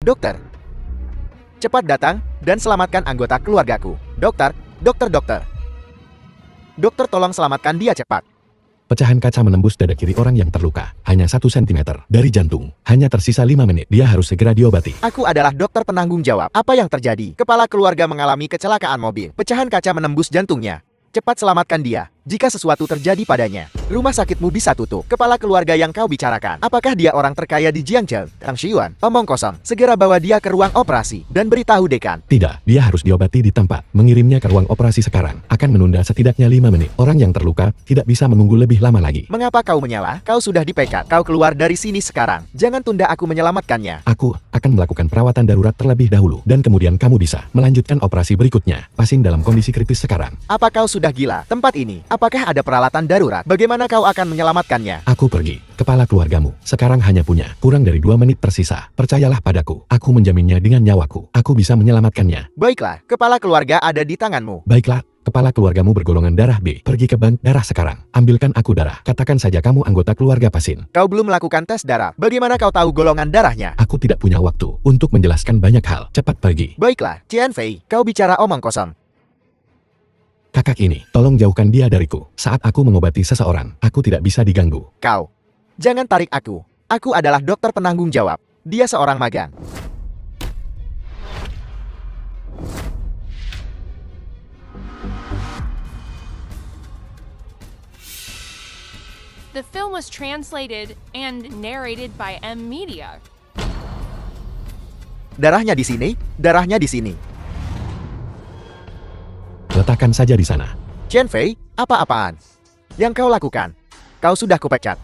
Dokter, cepat datang dan selamatkan anggota keluargaku. Dokter, dokter. Dokter, tolong selamatkan dia cepat. Pecahan kaca menembus dada kiri orang yang terluka. Hanya 1 cm dari jantung. Hanya tersisa 5 menit. Dia harus segera diobati. Aku adalah dokter penanggung jawab. Apa yang terjadi? Kepala keluarga mengalami kecelakaan mobil. Pecahan kaca menembus jantungnya. Cepat selamatkan dia. Jika sesuatu terjadi padanya, rumah sakitmu bisa tutup. Kepala keluarga yang kau bicarakan, apakah dia orang terkaya di Jiangzhou? Tang Xiuan, omong kosong. Segera bawa dia ke ruang operasi dan beritahu dekan. Tidak, dia harus diobati di tempat. Mengirimnya ke ruang operasi sekarang akan menunda setidaknya 5 menit. Orang yang terluka tidak bisa menunggu lebih lama lagi. Mengapa kau menyalah? Kau sudah dipecat. Kau keluar dari sini sekarang. Jangan tunda aku menyelamatkannya. Aku akan melakukan perawatan darurat terlebih dahulu. Dan kemudian kamu bisa melanjutkan operasi berikutnya. Pasien dalam kondisi kritis sekarang. Apa kau sudah gila? Tempat ini, apakah ada peralatan darurat? Bagaimana kau akan menyelamatkannya? Aku pergi. Kepala keluargamu sekarang hanya punya kurang dari 2 menit tersisa. Percayalah padaku. Aku menjaminnya dengan nyawaku. Aku bisa menyelamatkannya. Baiklah, kepala keluarga ada di tanganmu. Baiklah. Kepala keluargamu bergolongan darah B. Pergi ke bank darah sekarang. Ambilkan aku darah. Katakan saja kamu anggota keluarga pasien. Kau belum melakukan tes darah. Bagaimana kau tahu golongan darahnya? Aku tidak punya waktu untuk menjelaskan banyak hal. Cepat pergi. Baiklah, Qian Fei, kau bicara omong kosong. Kakak ini, tolong jauhkan dia dariku. Saat aku mengobati seseorang, aku tidak bisa diganggu. Kau, jangan tarik aku. Aku adalah dokter penanggung jawab. Dia seorang magang. The film was translated and narrated by M Media. Darahnya di sini, darahnya di sini. Letakkan saja di sana. Qian Fei, apa-apaan? Yang kau lakukan? Kau sudah kupecat.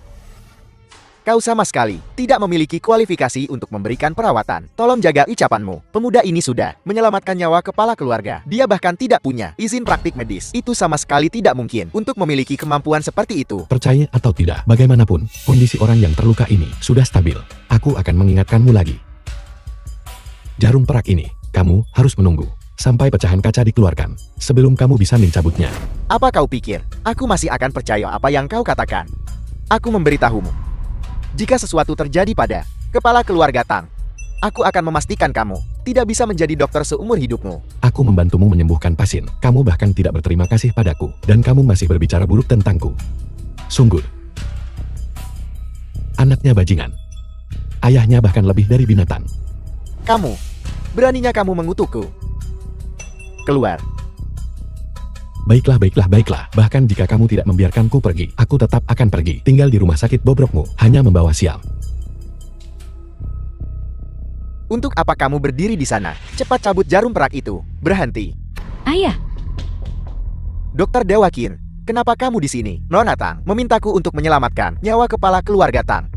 Kau sama sekali tidak memiliki kualifikasi untuk memberikan perawatan. Tolong jaga ucapanmu. Pemuda ini sudah menyelamatkan nyawa kepala keluarga. Dia bahkan tidak punya izin praktik medis. Itu sama sekali tidak mungkin untuk memiliki kemampuan seperti itu. Percaya atau tidak, bagaimanapun, kondisi orang yang terluka ini sudah stabil. Aku akan mengingatkanmu lagi. Jarum perak ini, kamu harus menunggu sampai pecahan kaca dikeluarkan sebelum kamu bisa mencabutnya. Apa kau pikir aku masih akan percaya apa yang kau katakan? Aku memberitahumu. Jika sesuatu terjadi pada kepala keluarga Tang, aku akan memastikan kamu tidak bisa menjadi dokter seumur hidupmu. Aku membantumu menyembuhkan pasien. Kamu bahkan tidak berterima kasih padaku. Dan kamu masih berbicara buruk tentangku. Sungguh. Anaknya bajingan. Ayahnya bahkan lebih dari binatang. Kamu, beraninya kamu mengutukku. Keluar. Baiklah. Bahkan jika kamu tidak membiarkanku pergi, aku tetap akan pergi. Tinggal di rumah sakit bobrokmu, hanya membawa sial. Untuk apa kamu berdiri di sana? Cepat cabut jarum perak itu. Berhenti. Ayah. Dokter Dewa Qin, kenapa kamu di sini? Nona Tang memintaku untuk menyelamatkan nyawa kepala keluarga Tang.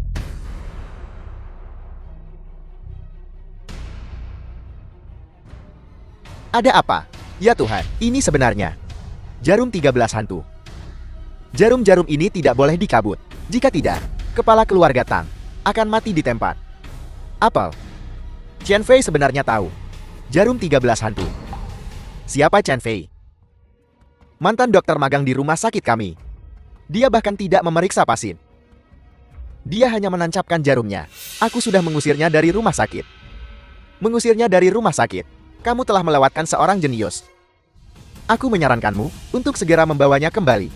Ada apa? Ya Tuhan, ini sebenarnya jarum 13 hantu. Jarum-jarum ini tidak boleh dikabut. Jika tidak, kepala keluarga Tang akan mati di tempat. Apel. Qian Fei sebenarnya tahu jarum 13 hantu. Siapa Qian Fei? Mantan dokter magang di rumah sakit kami. Dia bahkan tidak memeriksa pasien. Dia hanya menancapkan jarumnya. Aku sudah mengusirnya dari rumah sakit. Mengusirnya dari rumah sakit. Kamu telah melewatkan seorang jenius. Aku menyarankanmu untuk segera membawanya kembali.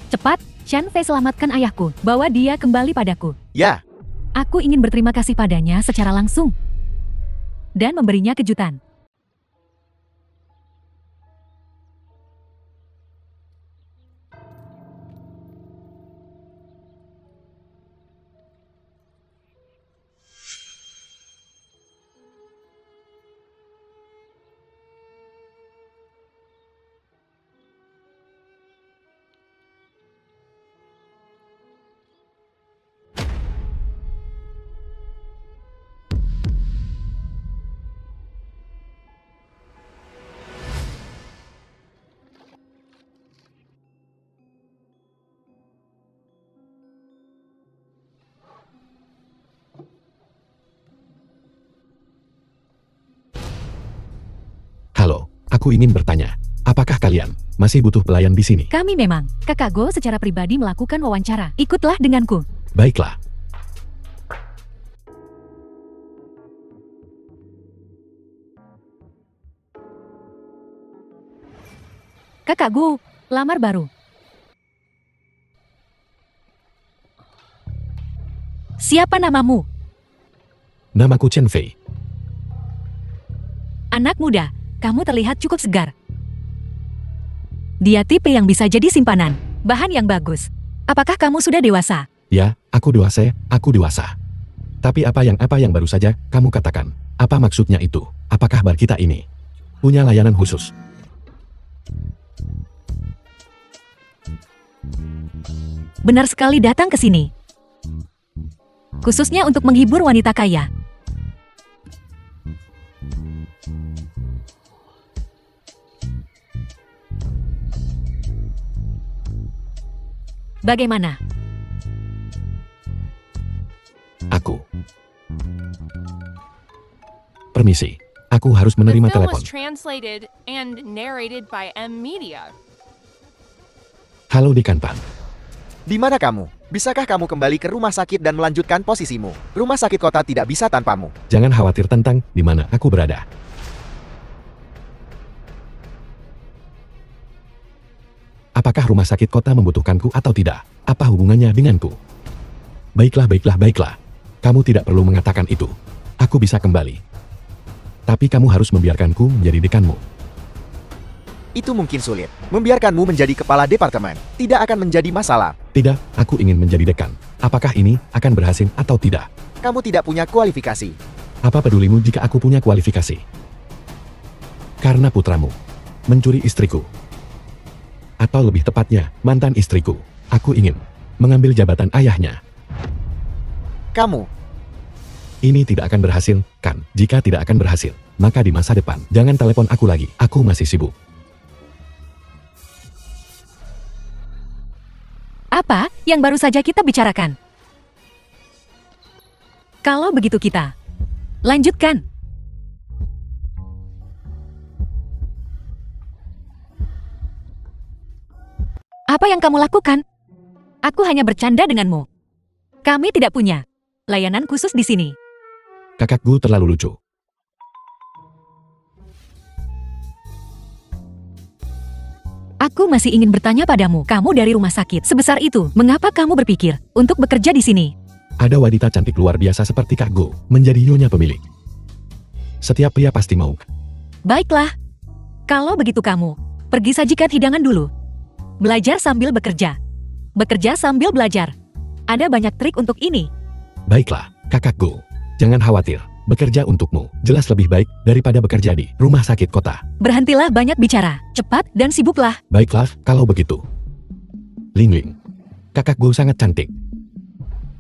Cepat, Qian Fei, selamatkan ayahku. Bawa dia kembali padaku. Ya. Aku ingin berterima kasih padanya secara langsung. Dan memberinya kejutan. Halo, aku ingin bertanya, apakah kalian masih butuh pelayan di sini? Kami memang. Kakak Go secara pribadi melakukan wawancara. Ikutlah denganku. Baiklah. Kakak Gu, lamar baru. Siapa namamu? Namaku Chen Fei. Anak muda, kamu terlihat cukup segar. Dia tipe yang bisa jadi simpanan, bahan yang bagus. Apakah kamu sudah dewasa? Ya, aku dewasa, aku dewasa. Tapi apa yang baru saja kamu katakan? Apa maksudnya itu? Apakah bar kita ini punya layanan khusus? Benar sekali datang ke sini. Khususnya untuk menghibur wanita kaya. Bagaimana? Aku. Permisi, aku harus The menerima film telepon. was translated and narrated by M Media. Halo Dekanpan. Di mana kamu? Bisakah kamu kembali ke rumah sakit dan melanjutkan posisimu? Rumah sakit kota tidak bisa tanpamu. Jangan khawatir tentang di mana aku berada. Apakah rumah sakit kota membutuhkanku atau tidak? Apa hubungannya denganku? Baiklah. Kamu tidak perlu mengatakan itu. Aku bisa kembali. Tapi kamu harus membiarkanku menjadi dekanmu. Itu mungkin sulit. Membiarkanmu menjadi kepala departemen tidak akan menjadi masalah. Tidak, aku ingin menjadi dekan. Apakah ini akan berhasil atau tidak? Kamu tidak punya kualifikasi. Apa pedulimu jika aku punya kualifikasi? Karena putramu mencuri istriku. Atau lebih tepatnya, mantan istriku. Aku ingin mengambil jabatan ayahnya. Kamu, Ini tidak akan berhasil, kan? Jika tidak akan berhasil, maka di masa depan, jangan telepon aku lagi. Aku masih sibuk. Apa yang baru saja kita bicarakan? Kalau begitu kita lanjutkan. Apa yang kamu lakukan? Aku hanya bercanda denganmu. Kami tidak punya layanan khusus di sini. Kakakku terlalu lucu. Aku masih ingin bertanya padamu, kamu dari rumah sakit sebesar itu, mengapa kamu berpikir untuk bekerja di sini? Ada wanita cantik luar biasa seperti Kak Go, menjadi nyonya pemilik. Setiap pria pasti mau. Baiklah. Kalau begitu kamu, pergi sajikan hidangan dulu. Belajar sambil bekerja. Bekerja sambil belajar. Ada banyak trik untuk ini. Baiklah, Kakak Go. Jangan khawatir, bekerja untukmu jelas lebih baik daripada bekerja di rumah sakit kota. Berhentilah banyak bicara, cepat dan sibuklah. Baiklah, kalau begitu. Ling Ling, Kakak Go sangat cantik.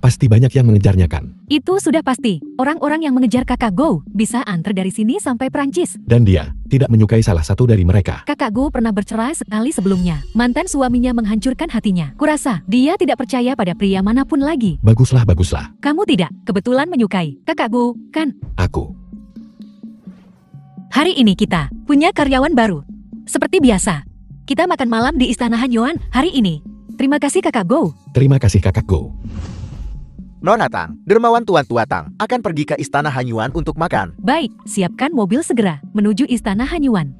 Pasti banyak yang mengejarnya kan? Itu sudah pasti. Orang-orang yang mengejar kakak Go bisa antar dari sini sampai Prancis. Dan dia tidak menyukai salah satu dari mereka. Kakak Go pernah bercerai sekali sebelumnya. Mantan suaminya menghancurkan hatinya. Kurasa dia tidak percaya pada pria manapun lagi. Baguslah, baguslah. Kamu tidak kebetulan menyukai kakak Go, kan? Aku. Hari ini kita punya karyawan baru. Seperti biasa, kita makan malam di Istana Hanyuan hari ini. Terima kasih kakak Go. Terima kasih Kakak Go. Nona Tang, dermawan Tuan Tua Tang, akan pergi ke Istana Hanyuan untuk makan. Baik, siapkan mobil segera menuju Istana Hanyuan.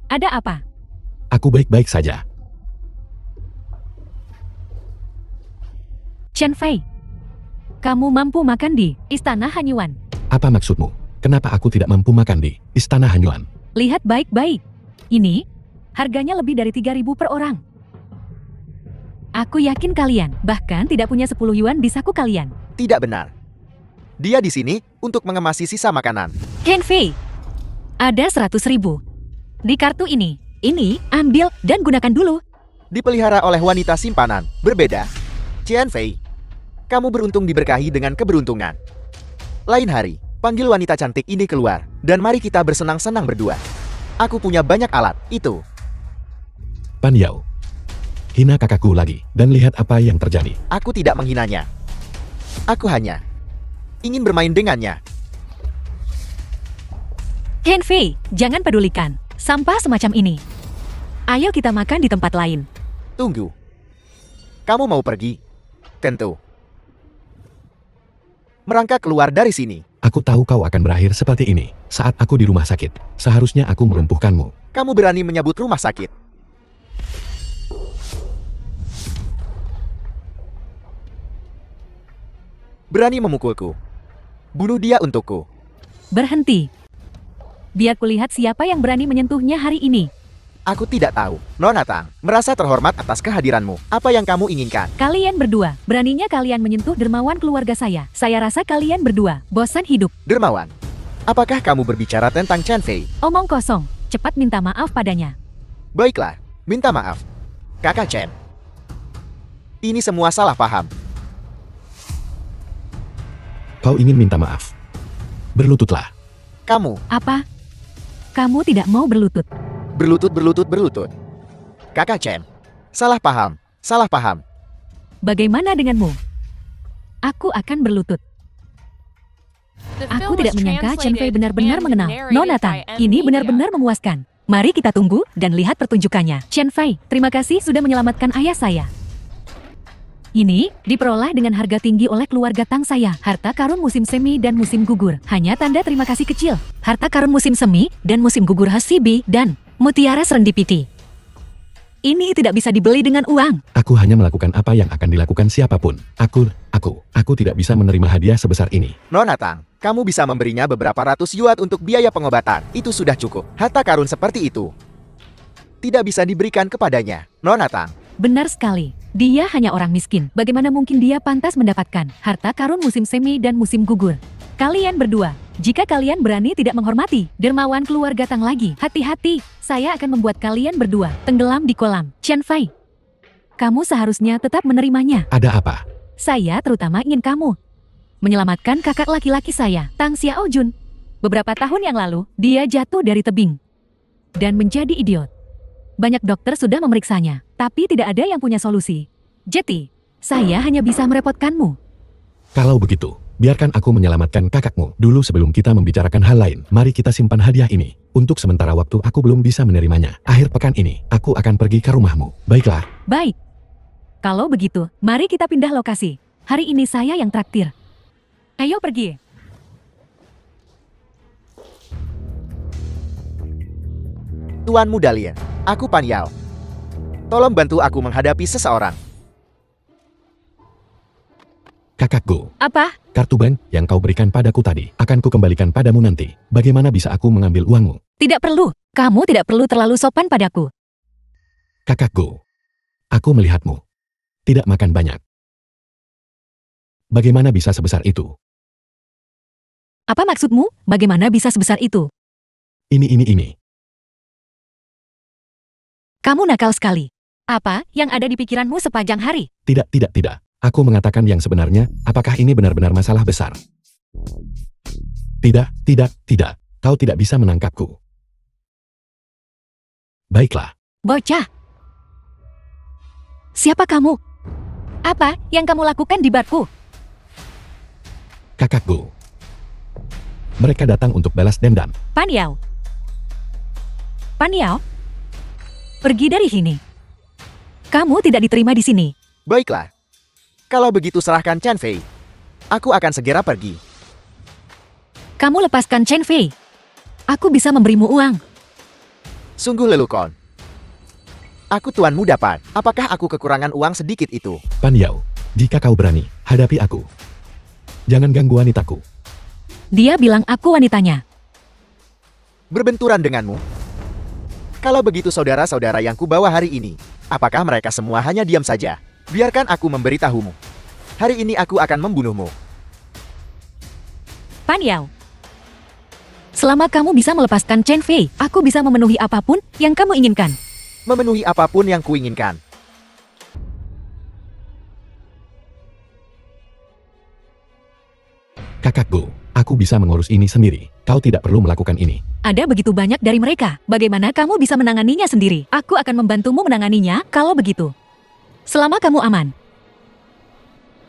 Ada apa? Aku baik-baik saja. Chen Fei, kamu mampu makan di Istana Hanyuan. Apa maksudmu? Kenapa aku tidak mampu makan di Istana Hanyuan? Lihat baik-baik. Ini harganya lebih dari 3.000 per orang. Aku yakin kalian bahkan tidak punya 10 yuan di saku kalian. Tidak benar. Dia di sini untuk mengemasi sisa makanan. Chen Fei, ada 100.000 di kartu ini. Ini, ambil dan gunakan dulu. Dipelihara oleh wanita simpanan, berbeda. Qian Fei, kamu beruntung diberkahi dengan keberuntungan. Lain hari, panggil wanita cantik ini keluar, dan mari kita bersenang-senang berdua. Aku punya banyak alat, itu. Pan Yao. Hina kakakku lagi, dan lihat apa yang terjadi. Aku tidak menghinanya. Aku hanya ingin bermain dengannya. Chen Fei, jangan pedulikan sampah semacam ini. Ayo kita makan di tempat lain. Tunggu. Kamu mau pergi? Tentu. Merangkak keluar dari sini. Aku tahu kau akan berakhir seperti ini. Saat aku di rumah sakit, seharusnya aku melumpuhkanmu. Kamu berani menyebut rumah sakit? Berani memukulku. Bunuh dia untukku. Berhenti. Biar kulihat siapa yang berani menyentuhnya hari ini. Aku tidak tahu. Nona Tang, merasa terhormat atas kehadiranmu. Apa yang kamu inginkan? Kalian berdua, beraninya kalian menyentuh dermawan keluarga saya. Saya rasa kalian berdua bosan hidup. Dermawan, apakah kamu berbicara tentang Chen Fei? Omong kosong, cepat minta maaf padanya. Baiklah, minta maaf. Kakak Chen. Ini semua salah paham. Kau ingin minta maaf? Berlututlah. Kamu, Apa? Kamu tidak mau berlutut. berlutut. Kakak Chen. Salah paham, salah paham. Bagaimana denganmu? Aku akan berlutut. The Aku film tidak was menyangka Chen Fei translated benar-benar and mengenal narrated Nona by Tang. M. Ini Media. benar-benar memuaskan. Mari kita tunggu dan lihat pertunjukannya. Chen Fei, terima kasih sudah menyelamatkan ayah saya. Ini diperoleh dengan harga tinggi oleh keluarga Tang saya. Harta karun musim semi dan musim gugur. Hanya tanda terima kasih kecil. Harta karun musim semi dan musim gugur khas Sibi dan mutiara serendipity. Ini tidak bisa dibeli dengan uang. Aku hanya melakukan apa yang akan dilakukan siapapun. Aku tidak bisa menerima hadiah sebesar ini. Nona Tang, kamu bisa memberinya beberapa ratus yuan untuk biaya pengobatan. Itu sudah cukup. Harta karun seperti itu tidak bisa diberikan kepadanya. Nona Tang, Benar sekali. Dia hanya orang miskin. Bagaimana mungkin dia pantas mendapatkan harta karun musim semi dan musim gugur? Kalian berdua, jika kalian berani tidak menghormati dermawan keluarga Tang lagi, hati-hati, saya akan membuat kalian berdua tenggelam di kolam. Chen Fei, kamu seharusnya tetap menerimanya. Ada apa? Saya terutama ingin kamu menyelamatkan kakak laki-laki saya, Tang Xiao Jun. Beberapa tahun yang lalu, dia jatuh dari tebing dan menjadi idiot. Banyak dokter sudah memeriksanya, tapi tidak ada yang punya solusi. Jadi, saya hanya bisa merepotkanmu. Kalau begitu, biarkan aku menyelamatkan kakakmu. Dulu sebelum kita membicarakan hal lain, mari kita simpan hadiah ini. Untuk sementara waktu aku belum bisa menerimanya. Akhir pekan ini, aku akan pergi ke rumahmu. Baiklah. Baik. Kalau begitu, mari kita pindah lokasi. Hari ini saya yang traktir. Ayo pergi. Tuan Muda Lien, aku Pan Yao. Tolong bantu aku menghadapi seseorang. Kakakku, Apa? kartu bank yang kau berikan padaku tadi, akan kukembalikan padamu nanti. Bagaimana bisa aku mengambil uangmu? Tidak perlu. Kamu tidak perlu terlalu sopan padaku. Kakakku, aku melihatmu. Tidak makan banyak. Bagaimana bisa sebesar itu? Apa maksudmu? Bagaimana bisa sebesar itu? Ini. Kamu nakal sekali. Apa yang ada di pikiranmu sepanjang hari? Tidak. Aku mengatakan yang sebenarnya, apakah ini benar-benar masalah besar? Tidak. Kau tidak bisa menangkapku. Baiklah. Bocah. Siapa kamu? Apa yang kamu lakukan di barku? Kakakku. Mereka datang untuk balas dendam. Pan Yao. Pan Yao? Pergi dari sini. Kamu tidak diterima di sini. Baiklah. Kalau begitu serahkan Chen Fei. Aku akan segera pergi. Kamu lepaskan Chen Fei. Aku bisa memberimu uang. Sungguh lelucon. Aku Tuan Muda Pan. Apakah aku kekurangan uang sedikit itu? Pan Yao, jika kau berani, hadapi aku. Jangan ganggu wanitaku. Dia bilang aku wanitanya. Berbenturan denganmu? Kalau begitu saudara-saudara yang kubawa hari ini, apakah mereka semua hanya diam saja? Biarkan aku memberitahumu. Hari ini aku akan membunuhmu. Pan Yao. Selama kamu bisa melepaskan Chen Fei, aku bisa memenuhi apapun yang kamu inginkan. Memenuhi apapun yang kuinginkan. Kakakku, aku bisa mengurus ini sendiri. Kau tidak perlu melakukan ini. Ada begitu banyak dari mereka. Bagaimana kamu bisa menanganinya sendiri? Aku akan membantumu menanganinya kalau begitu. Selama kamu aman.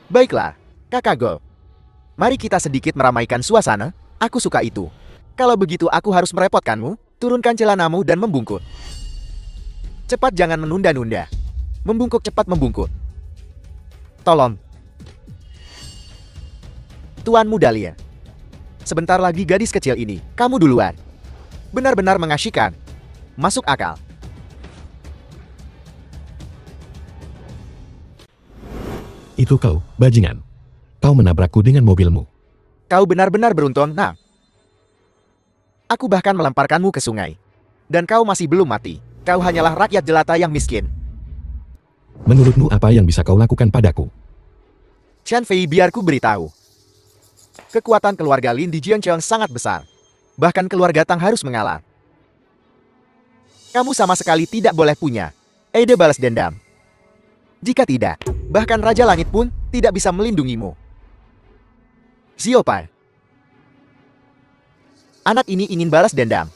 Baiklah, Kakak Go. Mari kita sedikit meramaikan suasana. Aku suka itu. Kalau begitu aku harus merepotkanmu. Turunkan celanamu dan membungkuk. Cepat, jangan menunda-nunda. Membungkuk, cepat membungkuk. Tolong. Tuan Muda Lien. Sebentar lagi gadis kecil ini, kamu duluan. Benar-benar mengasyikkan. Masuk akal. Itu kau, bajingan. Kau menabrakku dengan mobilmu. Kau benar-benar beruntung, Nam. Aku bahkan melemparkanmu ke sungai. Dan kau masih belum mati. Kau hanyalah rakyat jelata yang miskin. Menurutmu apa yang bisa kau lakukan padaku? Chen Fei, biar ku beritahu. Kekuatan keluarga Lin di Jiangcheng sangat besar. Bahkan keluarga Tang harus mengalah. Kamu sama sekali tidak boleh punya ide balas dendam. Jika tidak, bahkan Raja Langit pun tidak bisa melindungimu. Xiaopai. Anak ini ingin balas dendam.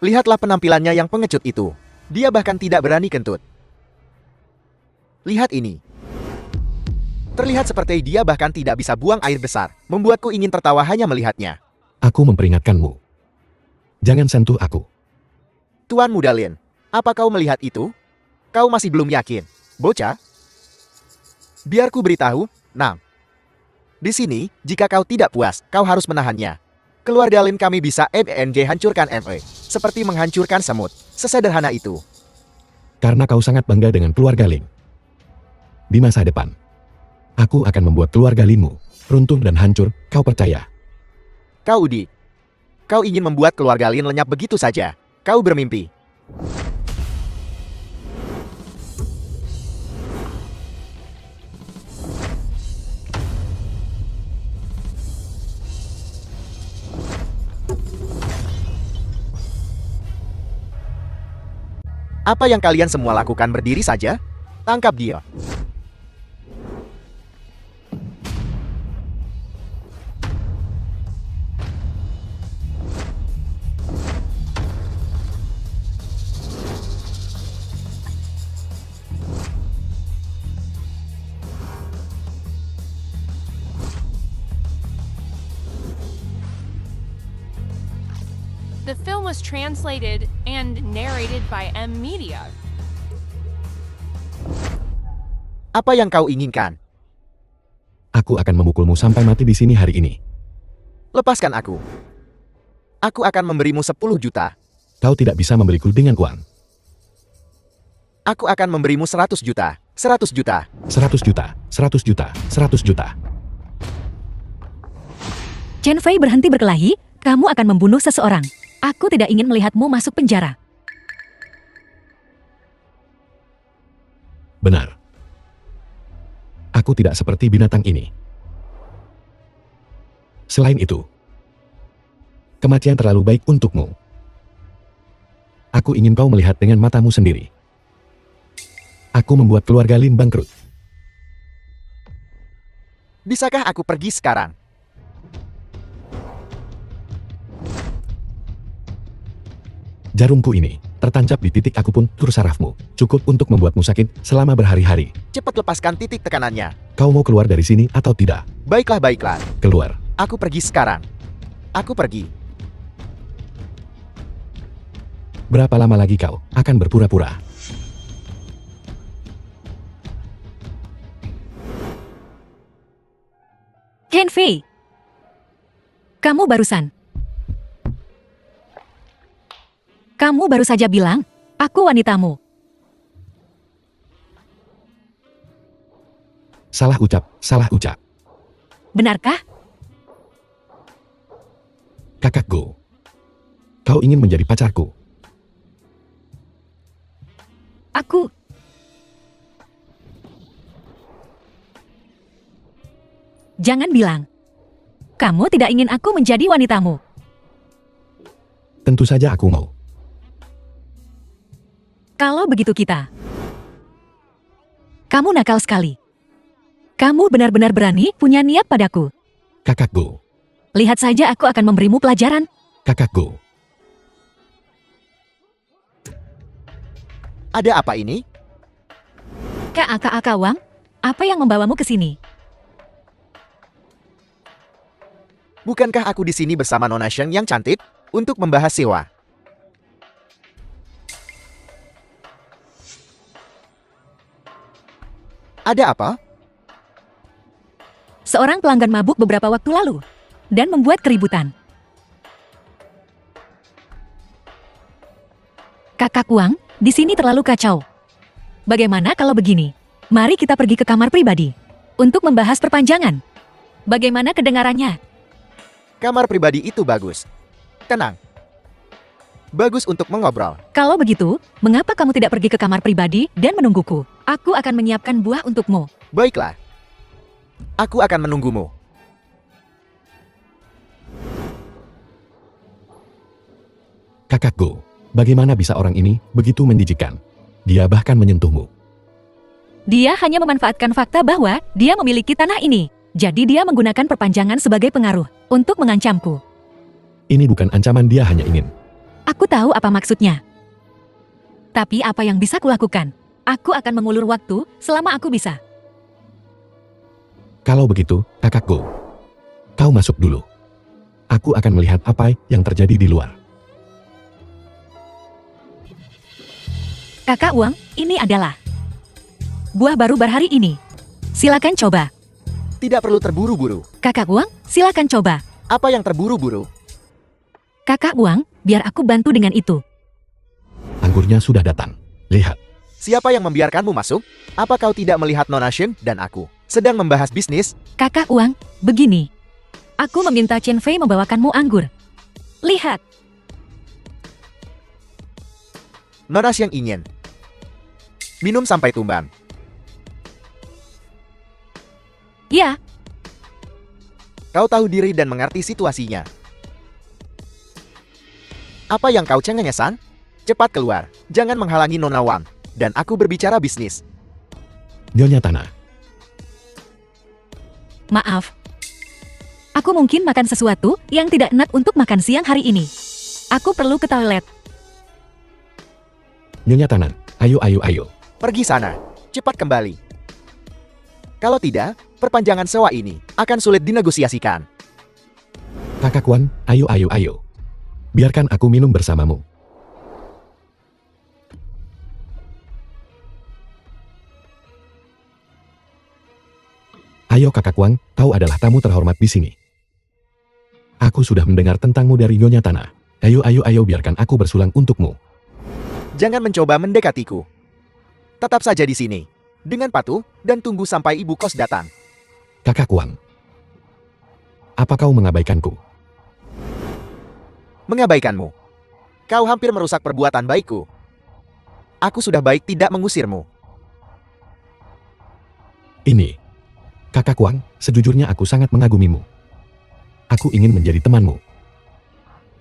Lihatlah penampilannya yang pengecut itu. Dia bahkan tidak berani kentut. Lihat ini. Terlihat seperti dia bahkan tidak bisa buang air besar. Membuatku ingin tertawa hanya melihatnya. Aku memperingatkanmu. Jangan sentuh aku. Tuan Muda Lin, apa kau melihat itu? Kau masih belum yakin, bocah? Biar ku beritahu, Nam. Di sini, jika kau tidak puas, kau harus menahannya. Keluarga Lin kami bisa hancurkan ME. Seperti menghancurkan semut. Sesederhana itu. Karena kau sangat bangga dengan keluarga Lin. Di masa depan, aku akan membuat keluarga Linmu runtuh dan hancur, kau percaya? Kau Udi. Kau ingin membuat keluarga Lin lenyap begitu saja. Kau bermimpi. Apa yang kalian semua lakukan berdiri saja? Tangkap dia. The film was translated and narrated by M Media. Apa yang kau inginkan? Aku akan memukulmu sampai mati di sini hari ini. Lepaskan aku. Aku akan memberimu 10 juta. Kau tidak bisa memberiku dengan uang. Aku akan memberimu 100 juta. 100 juta. 100 juta, 100 juta, 100 juta. Chen Fei berhenti berkelahi, kamu akan membunuh seseorang. Aku tidak ingin melihatmu masuk penjara. Benar. Aku tidak seperti binatang ini. Selain itu, kematian terlalu baik untukmu. Aku ingin kau melihat dengan matamu sendiri. Aku membuat keluarga Lin bangkrut. Bisakah aku pergi sekarang? Jarumku ini tertancap di titik aku pun tur sarafmu. Cukup untuk membuatmu sakit selama berhari-hari. Cepat lepaskan titik tekanannya. Kau mau keluar dari sini atau tidak? Baiklah, baiklah. Keluar. Aku pergi sekarang. Aku pergi. Berapa lama lagi kau akan berpura-pura? Chen Fei, kamu baru saja bilang, aku wanitamu. Salah ucap, salah ucap. Benarkah? Kakak Go. Kau ingin menjadi pacarku. Aku... Jangan bilang, kamu tidak ingin aku menjadi wanitamu. Tentu saja aku mau. Kalau begitu kamu nakal sekali. Kamu benar-benar berani punya niat padaku. Kakak Go. Lihat saja aku akan memberimu pelajaran. Kakak Go. Ada apa ini? Kak Wang, apa yang membawamu ke sini? Bukankah aku di sini bersama Nona Sheng yang cantik untuk membahas sewa? Ada apa? Seorang pelanggan mabuk beberapa waktu lalu. dan membuat keributan. Kakak Wang, di sini terlalu kacau. Bagaimana kalau begini? Mari kita pergi ke kamar pribadi untuk membahas perpanjangan. Bagaimana kedengarannya? Kamar pribadi itu bagus. Tenang. Bagus untuk mengobrol. Kalau begitu, mengapa kamu tidak pergi ke kamar pribadi dan menungguku? Aku akan menyiapkan buah untukmu. Baiklah. Aku akan menunggumu. Kakak Go, bagaimana bisa orang ini begitu menjijikkan? Dia bahkan menyentuhmu. Dia hanya memanfaatkan fakta bahwa dia memiliki tanah ini. Jadi dia menggunakan perpanjangan sebagai pengaruh untuk mengancamku. Ini bukan ancaman, dia hanya ingin. Aku tahu apa maksudnya. Tapi apa yang bisa kulakukan? Aku akan mengulur waktu selama aku bisa. Kalau begitu, Kakak Go, kau masuk dulu. Aku akan melihat apa yang terjadi di luar. Kakak Wang, ini adalah buah baru hari ini. Silakan coba. Tidak perlu terburu-buru. Kakak Wang, silakan coba. Apa yang terburu-buru? Kakak Wang, biar aku bantu dengan itu. Anggurnya sudah datang. Lihat. Siapa yang membiarkanmu masuk? Apa kau tidak melihat Nona Shen dan aku sedang membahas bisnis? Kakak Wang, begini. Aku meminta Chen Fei membawakanmu anggur. Lihat. Nona Shen ingin minum sampai tumbang. Ya, Kau tahu diri dan mengerti situasinya. Apa yang kau cengengnya, San? Cepat keluar. Jangan menghalangi Nona Wang. Dan aku berbicara bisnis. Nyonya Tanah. maaf. Aku mungkin makan sesuatu yang tidak enak untuk makan siang hari ini. Aku perlu ke toilet. Nyonya Tanah, ayo. Pergi sana. Cepat kembali. Kalau tidak, perpanjangan sewa ini akan sulit dinegosiasikan. Kakak Wan, ayo. Biarkan aku minum bersamamu. Ayo Kakak Wang, kau adalah tamu terhormat di sini. Aku sudah mendengar tentangmu dari Nyonya Tanah. Ayo, biarkan aku bersulang untukmu. Jangan mencoba mendekatiku. Tetap saja di sini, dengan patuh, dan tunggu sampai ibu kos datang. Kakak Wang, apa kau mengabaikanku? Mengabaikanmu. Kau hampir merusak perbuatan baikku. Aku sudah baik tidak mengusirmu. Ini, Kakak Wang, sejujurnya aku sangat mengagumimu. Aku ingin menjadi temanmu.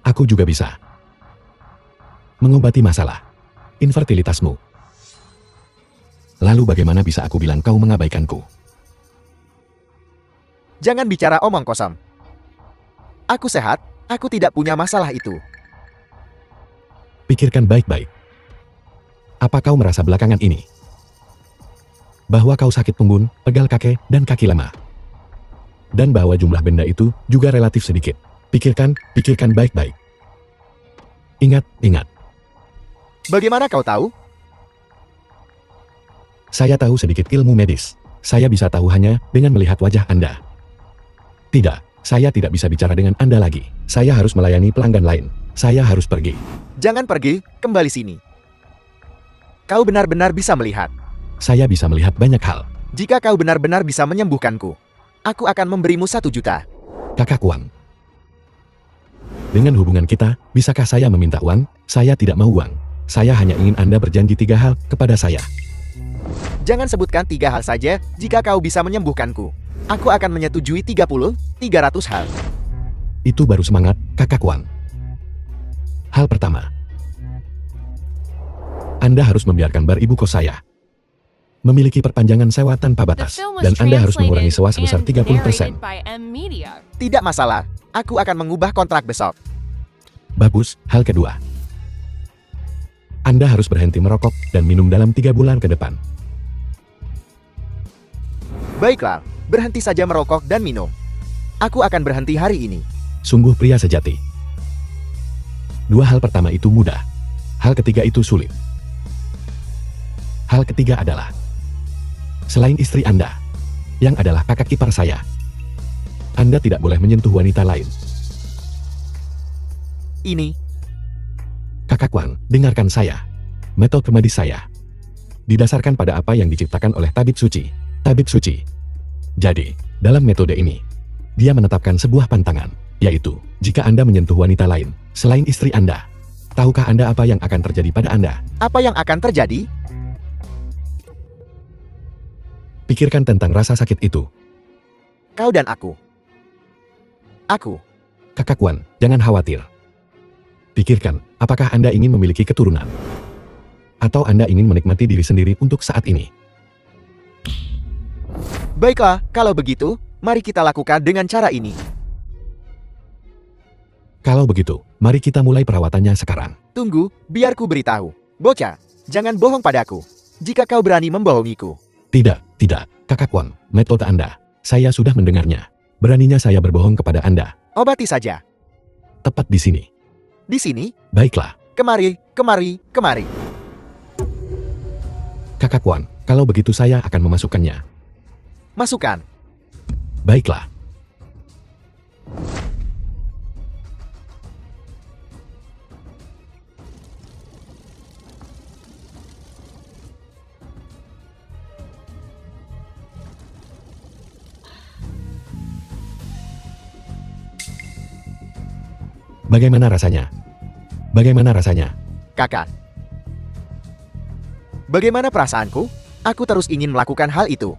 Aku juga bisa mengobati masalah infertilitasmu. Lalu bagaimana bisa aku bilang kau mengabaikanku? Jangan bicara omong kosong. Aku sehat, aku tidak punya masalah itu. Pikirkan baik-baik. Apa kau merasa belakangan ini bahwa kau sakit punggung, pegal kaki, dan kaki lemah? Dan bahwa jumlah benda itu juga relatif sedikit. Pikirkan baik-baik. Ingat. Bagaimana kau tahu? Saya tahu sedikit ilmu medis. Saya bisa tahu hanya dengan melihat wajah Anda. Tidak, saya tidak bisa bicara dengan Anda lagi. Saya harus melayani pelanggan lain. Saya harus pergi. Jangan pergi, kembali sini. Kau benar-benar bisa melihat. Saya bisa melihat banyak hal. Jika kau benar-benar bisa menyembuhkanku, aku akan memberimu 1 juta. Kakak Wang. Dengan hubungan kita, bisakah saya meminta uang? Saya tidak mau uang. Saya hanya ingin Anda berjanji 3 hal kepada saya. Jangan sebutkan 3 hal saja jika kau bisa menyembuhkanku. Aku akan menyetujui 300 hal. Itu baru semangat, Kakak Wang. Hal pertama. Anda harus membiarkan bar ibu kos saya memiliki perpanjangan sewa tanpa The batas. film was Dan Anda harus mengurangi sewa translated sebesar and narrated 30%. by M Media. Tidak masalah, aku akan mengubah kontrak besok. Bagus. Hal kedua. Anda harus berhenti merokok dan minum dalam 3 bulan ke depan. Baiklah, berhenti saja merokok dan minum. Aku akan berhenti hari ini. Sungguh pria sejati. 2 hal pertama itu mudah. Hal ketiga itu sulit. Hal ketiga adalah, selain istri Anda, yang adalah kakak ipar saya, Anda tidak boleh menyentuh wanita lain. Ini, Kakak Wang, dengarkan saya. Metode medis saya didasarkan pada apa yang diciptakan oleh tabib suci. Tabib suci. Jadi, dalam metode ini, dia menetapkan sebuah pantangan, yaitu, jika Anda menyentuh wanita lain, selain istri Anda, tahukah Anda apa yang akan terjadi pada Anda? apa yang akan terjadi? Pikirkan tentang rasa sakit itu. Kau dan aku. Aku. Kakak Wan, jangan khawatir. Pikirkan, apakah Anda ingin memiliki keturunan? Atau Anda ingin menikmati diri sendiri untuk saat ini? Baiklah, kalau begitu, mari kita lakukan dengan cara ini. Kalau begitu, mari kita mulai perawatannya sekarang. Tunggu, biar ku beritahu. Bocah, jangan bohong padaku. Jika kau berani membohongiku. Tidak, Kakak Wan, metode Anda. Saya sudah mendengarnya. Beraninya saya berbohong kepada Anda. Obati saja. Tepat di sini. Di sini, Baiklah, kemari, kemari, kemari. Kakak Wan, kalau begitu saya akan memasukkannya. Masukkan. Baiklah. Bagaimana rasanya? Bagaimana rasanya? Kakak. Bagaimana perasaanku? Aku terus ingin melakukan hal itu.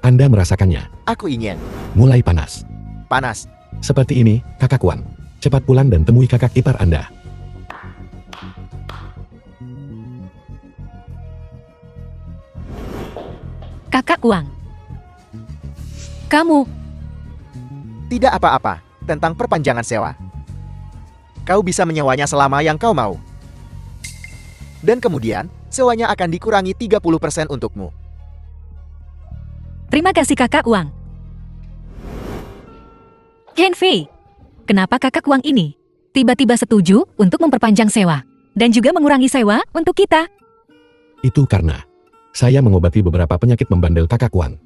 Anda merasakannya. Aku ingin. Mulai panas. Panas. Seperti ini, Kakak Wan. Cepat pulang dan temui kakak ipar Anda. Kakak Wang. Kamu, Tidak apa-apa tentang perpanjangan sewa. Kau bisa menyewanya selama yang kau mau. Dan kemudian, sewanya akan dikurangi 30% untukmu. terima kasih Kakak Wang. Chen Fei, kenapa Kakak Wang ini tiba-tiba setuju untuk memperpanjang sewa dan juga mengurangi sewa untuk kita? Itu karena saya mengobati beberapa penyakit membandel Kakak Wan.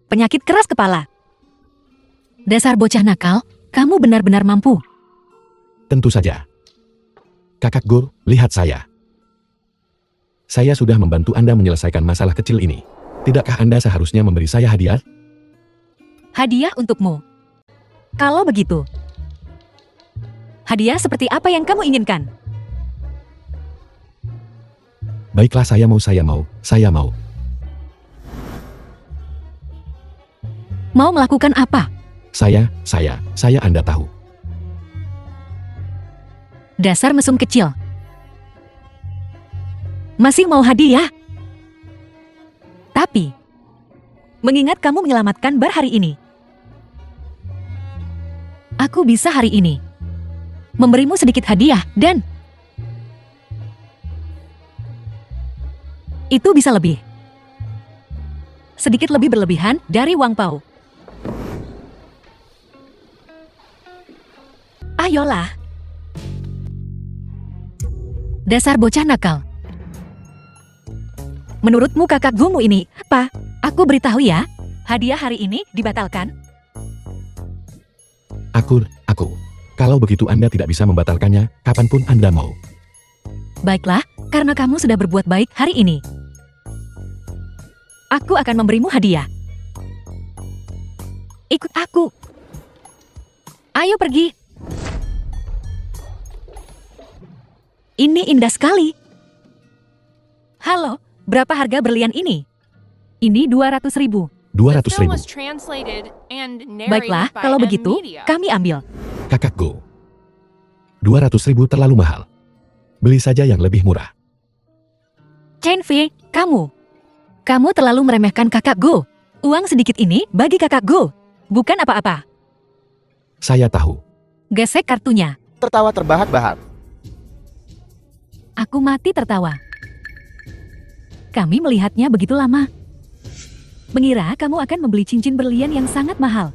Penyakit keras kepala. Dasar bocah nakal, kamu benar-benar mampu. Tentu saja. Kakak Go, lihat saya. Saya sudah membantu Anda menyelesaikan masalah kecil ini. Tidakkah Anda seharusnya memberi saya hadiah? Hadiah untukmu. Kalau begitu, hadiah seperti apa yang kamu inginkan? Baiklah, saya mau. Mau melakukan apa? Saya Anda tahu. Dasar mesum kecil. Masih mau hadiah? Tapi, mengingat kamu menyelamatkan bar hari ini, aku bisa hari ini memberimu sedikit hadiah dan itu bisa lebih. Sedikit lebih berlebihan dari Wang Pao. Ayolah. Dasar bocah nakal. Menurutmu kakak gumu ini, apa? Aku beritahu ya, hadiah hari ini dibatalkan. Aku. Kalau begitu Anda tidak bisa membatalkannya, kapanpun Anda mau. Baiklah, karena kamu sudah berbuat baik hari ini. Aku akan memberimu hadiah. Ikut aku. Ayo pergi. Ini indah sekali. Halo, berapa harga berlian ini? Ini 200.000. 200.000. Baiklah, kalau begitu, kami ambil. Kakak Go. 200.000 terlalu mahal. Beli saja yang lebih murah. Chen Fei, kamu terlalu meremehkan kakak Go. Uang sedikit ini bagi kakak Go, bukan apa-apa. Saya tahu. Gesek kartunya. Tertawa terbahak-bahak. Aku mati tertawa. Kami melihatnya begitu lama. Mengira kamu akan membeli cincin berlian yang sangat mahal.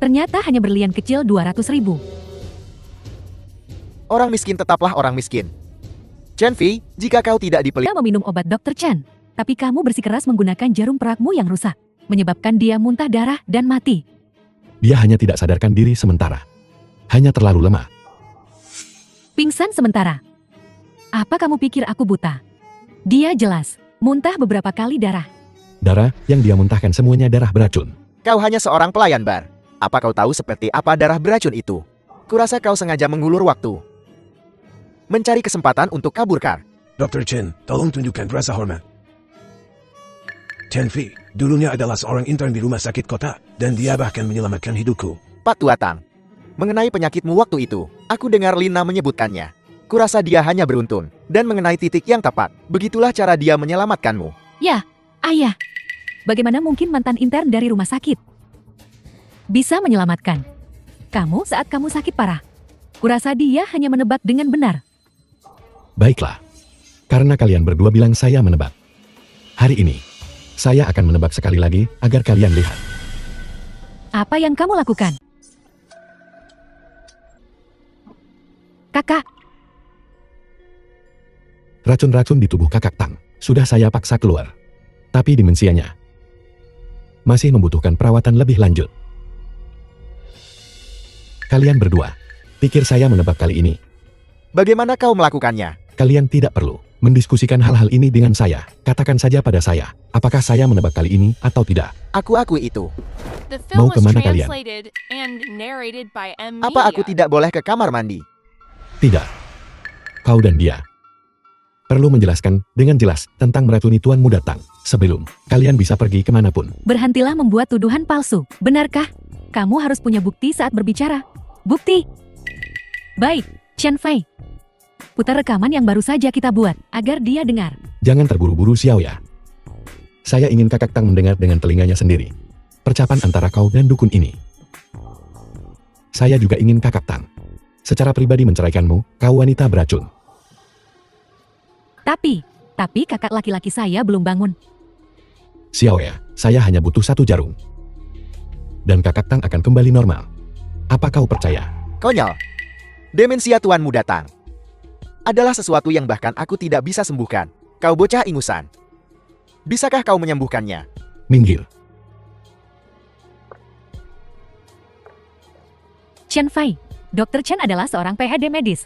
Ternyata hanya berlian kecil 200.000. Orang miskin tetaplah orang miskin. Chen Fei, jika kau tidak dipelihara, Dia meminum obat Dr. Chen. Tapi kamu bersikeras menggunakan jarum perakmu yang rusak. Menyebabkan dia muntah darah dan mati. Dia hanya tidak sadarkan diri sementara. Hanya terlalu lemah. Pingsan sementara. Apa kamu pikir aku buta? Dia jelas muntah beberapa kali darah. Darah yang dia muntahkan semuanya darah beracun. Kau hanya seorang pelayan bar. Apa kau tahu seperti apa darah beracun itu? Kurasa kau sengaja mengulur waktu. Mencari kesempatan untuk kabur, Kar. Dr. Chen, tolong tunjukkan rasa hormat. Chen Fei, dulunya adalah seorang intern di rumah sakit kota, dan dia bahkan menyelamatkan hidupku. Pak Tua Tang. Mengenai penyakitmu waktu itu, aku dengar Lina menyebutkannya. Kurasa dia hanya beruntun, dan mengenai titik yang tepat. Begitulah cara dia menyelamatkanmu. Ya, ayah. Bagaimana mungkin mantan intern dari rumah sakit bisa menyelamatkan kamu saat kamu sakit parah? Kurasa dia hanya menebak dengan benar. Baiklah. Karena kalian berdua bilang saya menebak. Hari ini, saya akan menebak sekali lagi agar kalian lihat. Apa yang kamu lakukan? Kakak, Racun-racun di tubuh Kakak Tang sudah saya paksa keluar. Tapi dimensianya masih membutuhkan perawatan lebih lanjut. Kalian berdua, pikir saya menebak kali ini? Bagaimana kau melakukannya? Kalian tidak perlu mendiskusikan hal-hal ini dengan saya. Katakan saja pada saya, apakah saya menebak kali ini atau tidak? Aku akui itu. The film Mau was kemana kalian? translated and narrated by M. Media. Apa aku tidak boleh ke kamar mandi? Tidak. Kau dan dia perlu menjelaskan dengan jelas tentang meracuni tuanmu datang sebelum kalian bisa pergi kemanapun. berhentilah membuat tuduhan palsu. Benarkah? Kamu harus punya bukti saat berbicara. Bukti. Baik, Chen Fei. Putar rekaman yang baru saja kita buat, agar dia dengar. Jangan terburu-buru Xiao ya. Saya ingin Kakak Tang mendengar dengan telinganya sendiri. Percakapan antara kau dan dukun ini. Saya juga ingin Kakak Tang secara pribadi menceraikanmu, kau wanita beracun. Tapi kakak laki-laki saya belum bangun. Xiao ya, saya hanya butuh 1 jarum. Dan Kakak Tang akan kembali normal. Apa kau percaya? Konyol. Demensia tuanmu datang adalah sesuatu yang bahkan aku tidak bisa sembuhkan. Kau bocah ingusan. Bisakah kau menyembuhkannya? Minggir. Chen Fei, Dr. Chen adalah seorang PhD medis.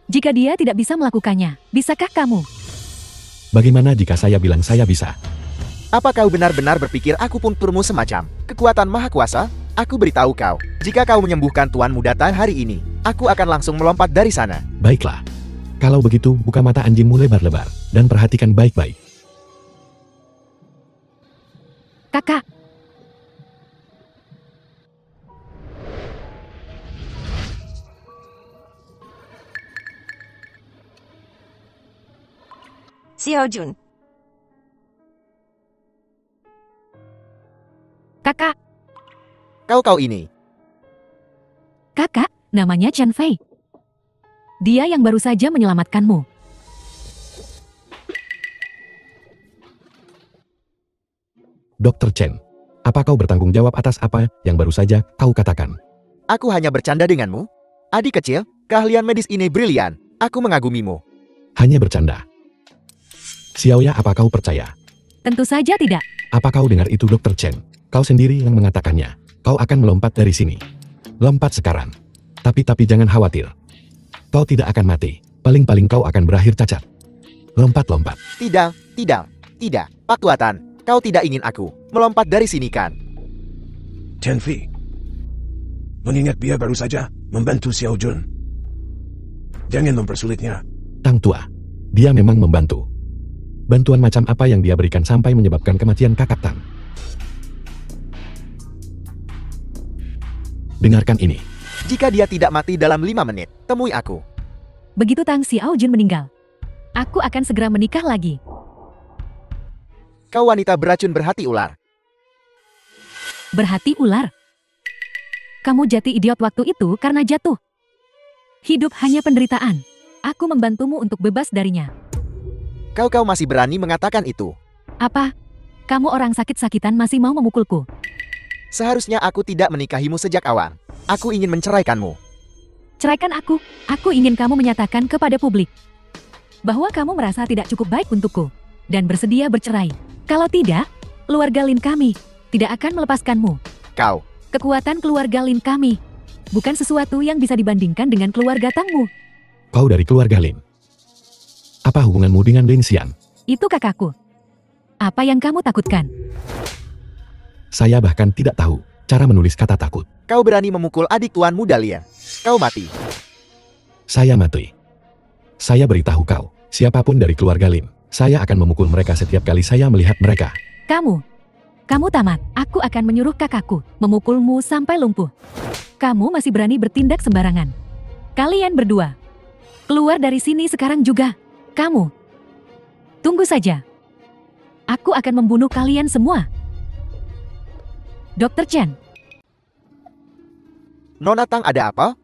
Jika dia tidak bisa melakukannya, bisakah kamu? Bagaimana jika saya bilang saya bisa? Apa kau benar-benar berpikir aku pun turmu semacam kekuatan maha kuasa? Aku beritahu kau, jika kau menyembuhkan tuanmu datang hari ini, aku akan langsung melompat dari sana. Baiklah. Kalau begitu, buka mata anjingmu lebar-lebar dan perhatikan baik-baik. Kakak, Xiao Jun, kakak, Kau ini. kakak, namanya Chen Fei. Dia yang baru saja menyelamatkanmu. Dr. Chen, apa kau bertanggung jawab atas apa yang baru saja kau katakan? Aku hanya bercanda denganmu. Adik kecil, keahlian medis ini brilian. Aku mengagumimu. Hanya bercanda. Xiaoya, apa kau percaya? Tentu saja tidak. Apa kau dengar itu Dr. Chen? Kau sendiri yang mengatakannya. Kau akan melompat dari sini. Lompat sekarang. Tapi jangan khawatir. Kau tidak akan mati. Paling-paling kau akan berakhir cacat. Lompat-lompat. Tidak. Pak Tuatan, kau tidak ingin aku melompat dari sini kan? Chen Fei, mengingat dia baru saja membantu Xiao Jun. Jangan mempersulitnya. Tang Tua, dia memang membantu. Bantuan macam apa yang dia berikan sampai menyebabkan kematian Kakak Tang? Dengarkan ini. Jika dia tidak mati dalam 5 menit, temui aku. Begitu Tang Xiao Jun meninggal, aku akan segera menikah lagi. Kau wanita beracun berhati ular. Berhati ular. Kamu jati idiot waktu itu karena jatuh. Hidup hanya penderitaan. Aku membantumu untuk bebas darinya. Kau masih berani mengatakan itu. Apa? Kamu orang sakit-sakitan masih mau memukulku? Seharusnya aku tidak menikahimu sejak awal. Aku ingin menceraikanmu. Ceraikan aku. Aku ingin kamu menyatakan kepada publik bahwa kamu merasa tidak cukup baik untukku dan bersedia bercerai. Kalau tidak, keluarga Lin kami tidak akan melepaskanmu. Kau Kekuatan keluarga Lin kami bukan sesuatu yang bisa dibandingkan dengan keluarga Tangmu. Kau dari keluarga Lin. Apa hubunganmu dengan Lin Xian? Itu kakakku. Apa yang kamu takutkan? Saya bahkan tidak tahu cara menulis kata takut. Kau berani memukul adik tuan muda Lian. Kau mati. Saya mati. Saya beritahu kau, siapapun dari keluarga Lin, saya akan memukul mereka setiap kali saya melihat mereka. Kamu tamat. Aku akan menyuruh kakakku memukulmu sampai lumpuh. Kamu masih berani bertindak sembarangan. Kalian berdua, keluar dari sini sekarang juga. Kamu, tunggu saja. Aku akan membunuh kalian semua. Dr. Chen, Nona Tang ada apa?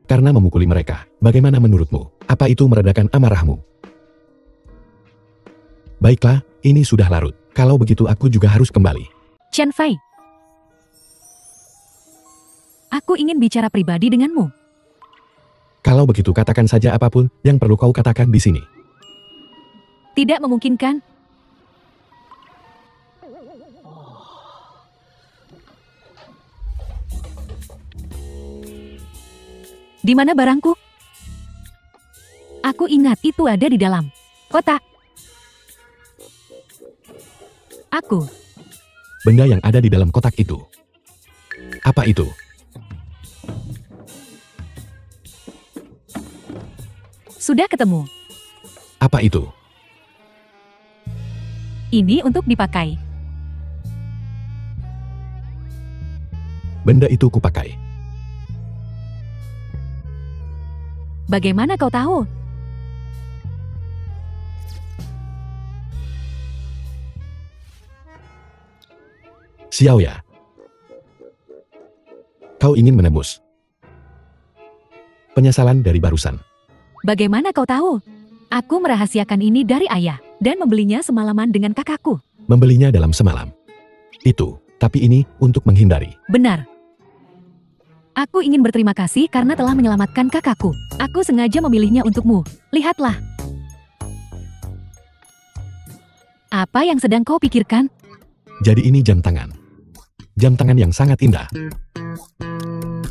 Karena memukuli mereka, bagaimana menurutmu? Apa itu meredakan amarahmu? Baiklah, ini sudah larut. Kalau begitu aku juga harus kembali. Chen Fei. Aku ingin bicara pribadi denganmu. Kalau begitu katakan saja apapun yang perlu kau katakan di sini. Tidak memungkinkan. Di mana barangku? Aku ingat itu ada di dalam kotak. Benda yang ada di dalam kotak itu. Apa itu? Sudah ketemu. Apa itu? Ini untuk dipakai. Benda itu kupakai. Bagaimana kau tahu? Xiaoya. Kau ingin menebus penyesalan dari barusan. Bagaimana kau tahu? Aku merahasiakan ini dari ayah dan membelinya semalaman dengan kakakku. Membelinya dalam semalam. Itu, tapi ini untuk menghindari. Benar. Aku ingin berterima kasih karena telah menyelamatkan kakakku. Aku sengaja memilihnya untukmu. Lihatlah. Apa yang sedang kau pikirkan? Jadi ini jam tangan. Jam tangan yang sangat indah.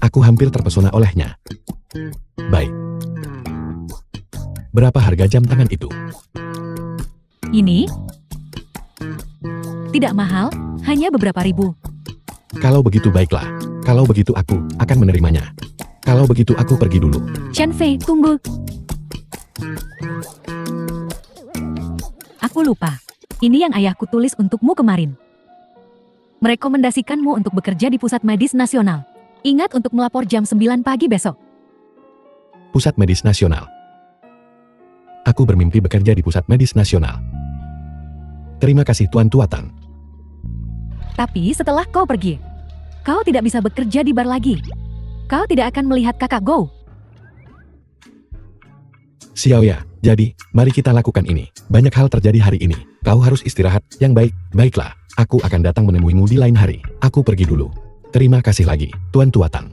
Aku hampir terpesona olehnya. Baik. Berapa harga jam tangan itu? Ini? Tidak mahal, hanya beberapa ribu. Kalau begitu baiklah. Kalau begitu aku akan menerimanya. Kalau begitu aku pergi dulu. Chen Fei, tunggu. Aku lupa. Ini yang ayahku tulis untukmu kemarin. Merekomendasikanmu untuk bekerja di Pusat Medis Nasional. Ingat untuk melapor jam 9 pagi besok. Pusat Medis Nasional. Aku bermimpi bekerja di Pusat Medis Nasional. Terima kasih Tuan Tuatang. Tapi setelah kau pergi, kau tidak bisa bekerja di bar lagi. Kau tidak akan melihat kakak Go. Xiaoya, jadi, mari kita lakukan ini. Banyak hal terjadi hari ini. Kau harus istirahat yang baik. Baiklah, aku akan datang menemuimu di lain hari. Aku pergi dulu. Terima kasih lagi, Tuan Tuatang.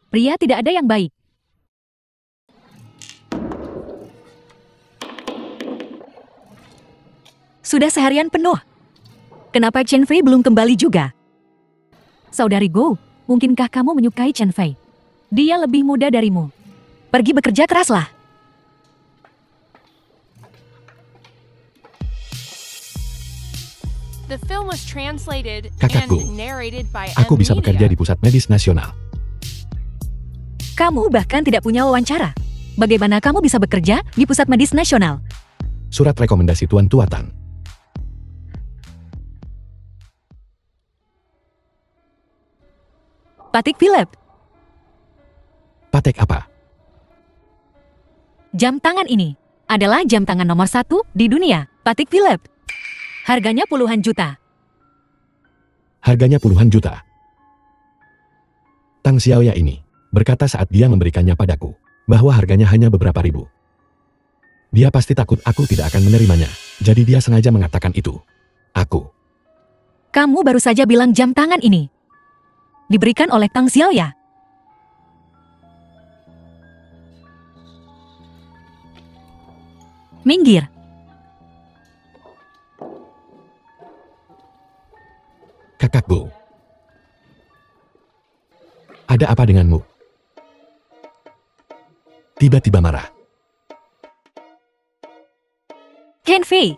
Pria tidak ada yang baik. Sudah seharian penuh. Kenapa Chen Fei belum kembali juga? Saudari Go, mungkinkah kamu menyukai Chen Fei? Dia lebih muda darimu. Pergi bekerja keraslah. The film was translated Kakakku, and narrated by Aku bisa M bekerja Media. di Pusat Medis Nasional. Kamu bahkan tidak punya wawancara. Bagaimana kamu bisa bekerja di Pusat Medis Nasional? Surat rekomendasi Tuan Tuatang. Patek Philippe, Patek apa? jam tangan ini adalah jam tangan nomor 1 di dunia. Patek Philippe. Harganya puluhan juta. Harganya puluhan juta. Tang Xiaoya ini berkata saat dia memberikannya padaku, bahwa harganya hanya beberapa ribu. Dia pasti takut aku tidak akan menerimanya, jadi dia sengaja mengatakan itu. Aku. Kamu baru saja bilang jam tangan ini diberikan oleh Tang Xiaoya. Minggir. Kakak Go. Ada apa denganmu? Tiba-tiba marah. Ken Fei.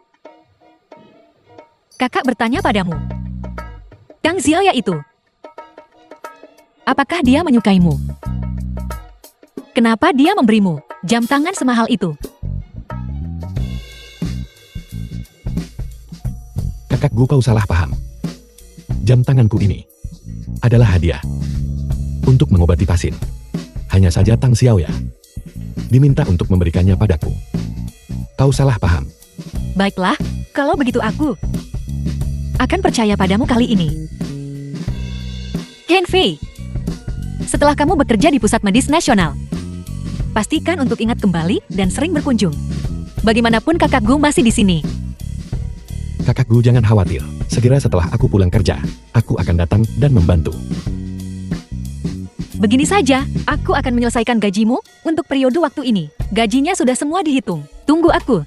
Kakak bertanya padamu. Tang Xiaoya itu. Apakah dia menyukaimu? Kenapa dia memberimu jam tangan semahal itu? Kakak Go, kau salah paham. Jam tanganku ini adalah hadiah untuk mengobati pasien. Hanya saja Tang Xiaoya diminta untuk memberikannya padaku. Kau salah paham. Baiklah, kalau begitu aku akan percaya padamu kali ini. Ken Fei, setelah kamu bekerja di Pusat Medis Nasional, pastikan untuk ingat kembali dan sering berkunjung. Bagaimanapun kakak Gu masih di sini. Kakak Gu, jangan khawatir. Segera setelah aku pulang kerja, aku akan datang dan membantu. Begini saja, aku akan menyelesaikan gajimu untuk periode waktu ini. Gajinya sudah semua dihitung. Tunggu aku.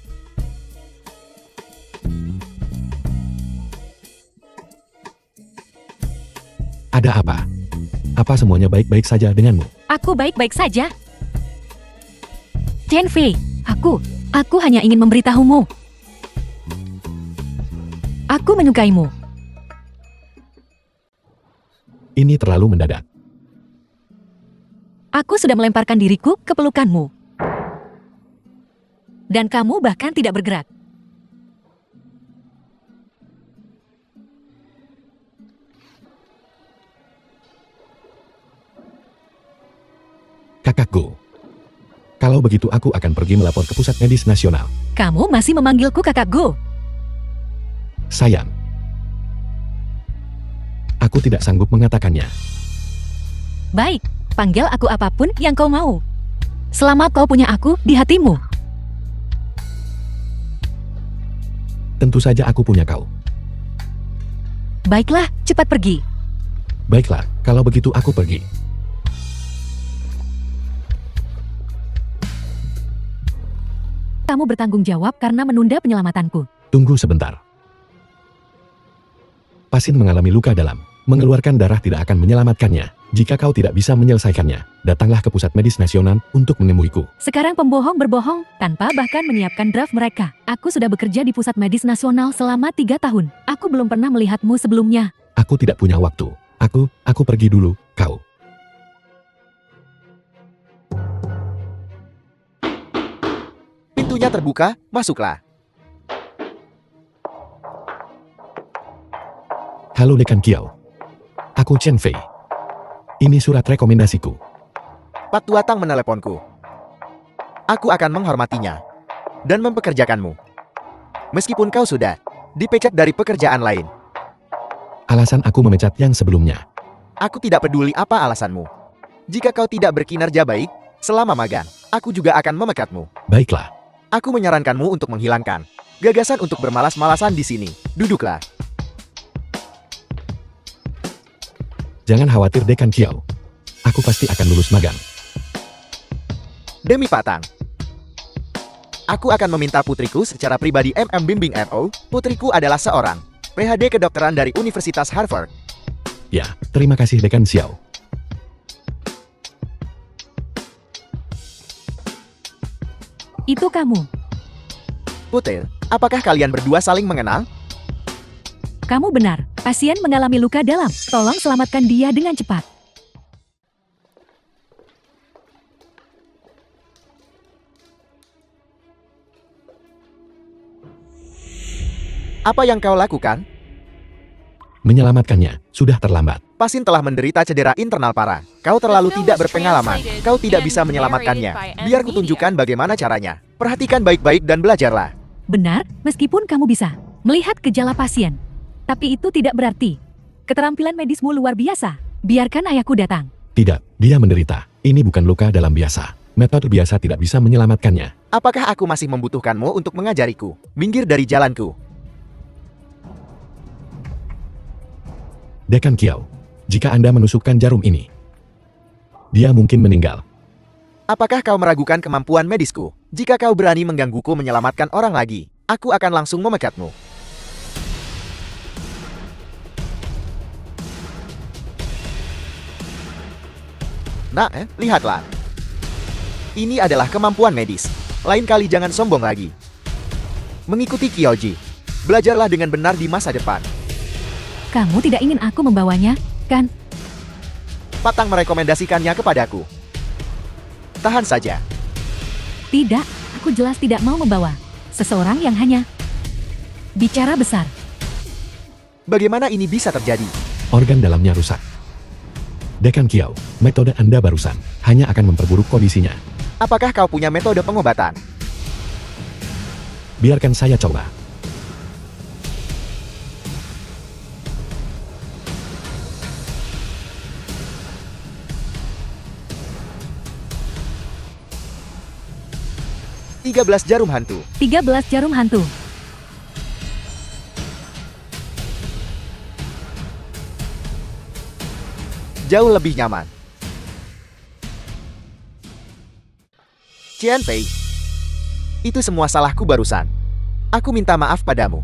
Ada apa? Apa semuanya baik-baik saja denganmu? Aku baik-baik saja. Chen Fei, aku hanya ingin memberitahumu. Aku menyukaimu. Ini terlalu mendadak. Aku sudah melemparkan diriku ke pelukanmu. Dan kamu bahkan tidak bergerak. Kakak Go. Kalau begitu aku akan pergi melapor ke Pusat Medis Nasional. Kamu masih memanggilku kakak Go. Sayang. Aku tidak sanggup mengatakannya. Baik, panggil aku apapun yang kau mau. Selama kau punya aku di hatimu. Tentu saja aku punya kau. Baiklah, cepat pergi. Baiklah, kalau begitu aku pergi. Kamu bertanggung jawab karena menunda penyelamatanku. Tunggu sebentar. Pasien mengalami luka dalam. Mengeluarkan darah tidak akan menyelamatkannya. Jika kau tidak bisa menyelesaikannya, datanglah ke Pusat Medis Nasional untuk menemuiku. Sekarang pembohong berbohong tanpa bahkan menyiapkan draft mereka. Aku sudah bekerja di Pusat Medis Nasional selama 3 tahun. Aku belum pernah melihatmu sebelumnya. Aku tidak punya waktu. Aku pergi dulu, kau. Pintunya terbuka, masuklah. Halo Dekan Kiao. Aku Chen Fei. Ini surat rekomendasiku. Pak Tua Tang meneleponku. Aku akan menghormatinya dan mempekerjakanmu. Meskipun kau sudah dipecat dari pekerjaan lain. Alasan aku memecat yang sebelumnya. Aku tidak peduli apa alasanmu. Jika kau tidak berkinerja baik selama magang, aku juga akan memekatmu. Baiklah. Aku menyarankanmu untuk menghilangkan gagasan untuk bermalas-malasan di sini. Duduklah. Jangan khawatir Dekan Kiao. Aku pasti akan lulus magang. Demi Pak Tang. Aku akan meminta putriku secara pribadi Bimbing RO. Putriku adalah seorang PhD kedokteran dari Universitas Harvard. Ya, terima kasih Dekan Xiao. Itu kamu. Putil, apakah kalian berdua saling mengenal? Kamu benar. Pasien mengalami luka dalam. Tolong selamatkan dia dengan cepat. Apa yang kau lakukan? Menyelamatkannya sudah terlambat. Pasien telah menderita cedera internal parah. Kau terlalu tidak berpengalaman. Kau tidak bisa menyelamatkannya. Biar kutunjukkan bagaimana caranya. Perhatikan baik-baik dan belajarlah. Benar, meskipun kamu bisa melihat gejala pasien. Tapi itu tidak berarti keterampilan medismu luar biasa. Biarkan ayahku datang. Tidak, dia menderita. Ini bukan luka dalam biasa. Metode biasa tidak bisa menyelamatkannya. Apakah aku masih membutuhkanmu untuk mengajariku? Minggir dari jalanku. Dekan Kiao, jika Anda menusukkan jarum ini, dia mungkin meninggal. Apakah kau meragukan kemampuan medisku? Jika kau berani menggangguku menyelamatkan orang lagi, aku akan langsung memekatmu. Nah, lihatlah. Ini adalah kemampuan medis. Lain kali jangan sombong lagi. Mengikuti Kyoji. Belajarlah dengan benar di masa depan. Kamu tidak ingin aku membawanya, kan? Patang merekomendasikannya kepadaku. Tahan saja. Tidak, aku jelas tidak mau membawa seseorang yang hanya bicara besar. Bagaimana ini bisa terjadi? Organ dalamnya rusak. Dekan Kiao, metode Anda barusan hanya akan memperburuk kondisinya. Apakah kau punya metode pengobatan? Biarkan saya coba. "13 jarum hantu." 13 jarum hantu. Jauh lebih nyaman. Qianfei. Itu semua salahku barusan. Aku minta maaf padamu.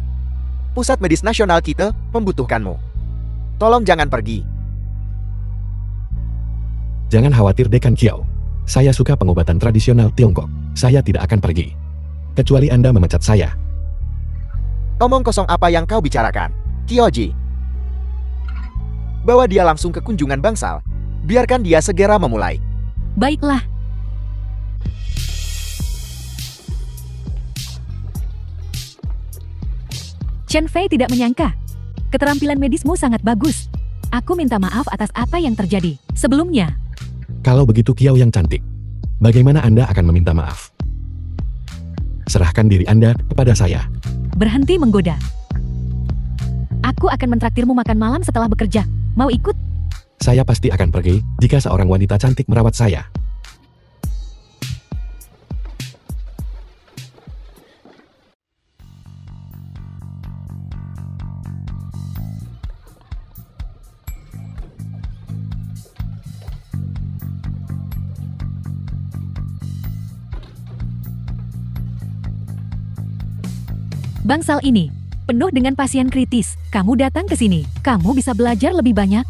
Pusat Medis Nasional kita membutuhkanmu. Tolong jangan pergi. Jangan khawatir Dekan Kiao. Saya suka pengobatan tradisional Tiongkok. Saya tidak akan pergi. Kecuali Anda memecat saya. Omong kosong apa yang kau bicarakan, Kyoji? Bawa dia langsung ke kunjungan bangsal. Biarkan dia segera memulai. Baiklah. Chen Fei tidak menyangka. Keterampilan medismu sangat bagus. Aku minta maaf atas apa yang terjadi sebelumnya. Kalau begitu Kiao yang cantik, bagaimana Anda akan meminta maaf? Serahkan diri Anda kepada saya. Berhenti menggoda. Aku akan mentraktirmu makan malam setelah bekerja. Mau ikut? Saya pasti akan pergi jika seorang wanita cantik merawat saya. Bangsal ini penuh dengan pasien kritis. Kamu datang ke sini, kamu bisa belajar lebih banyak.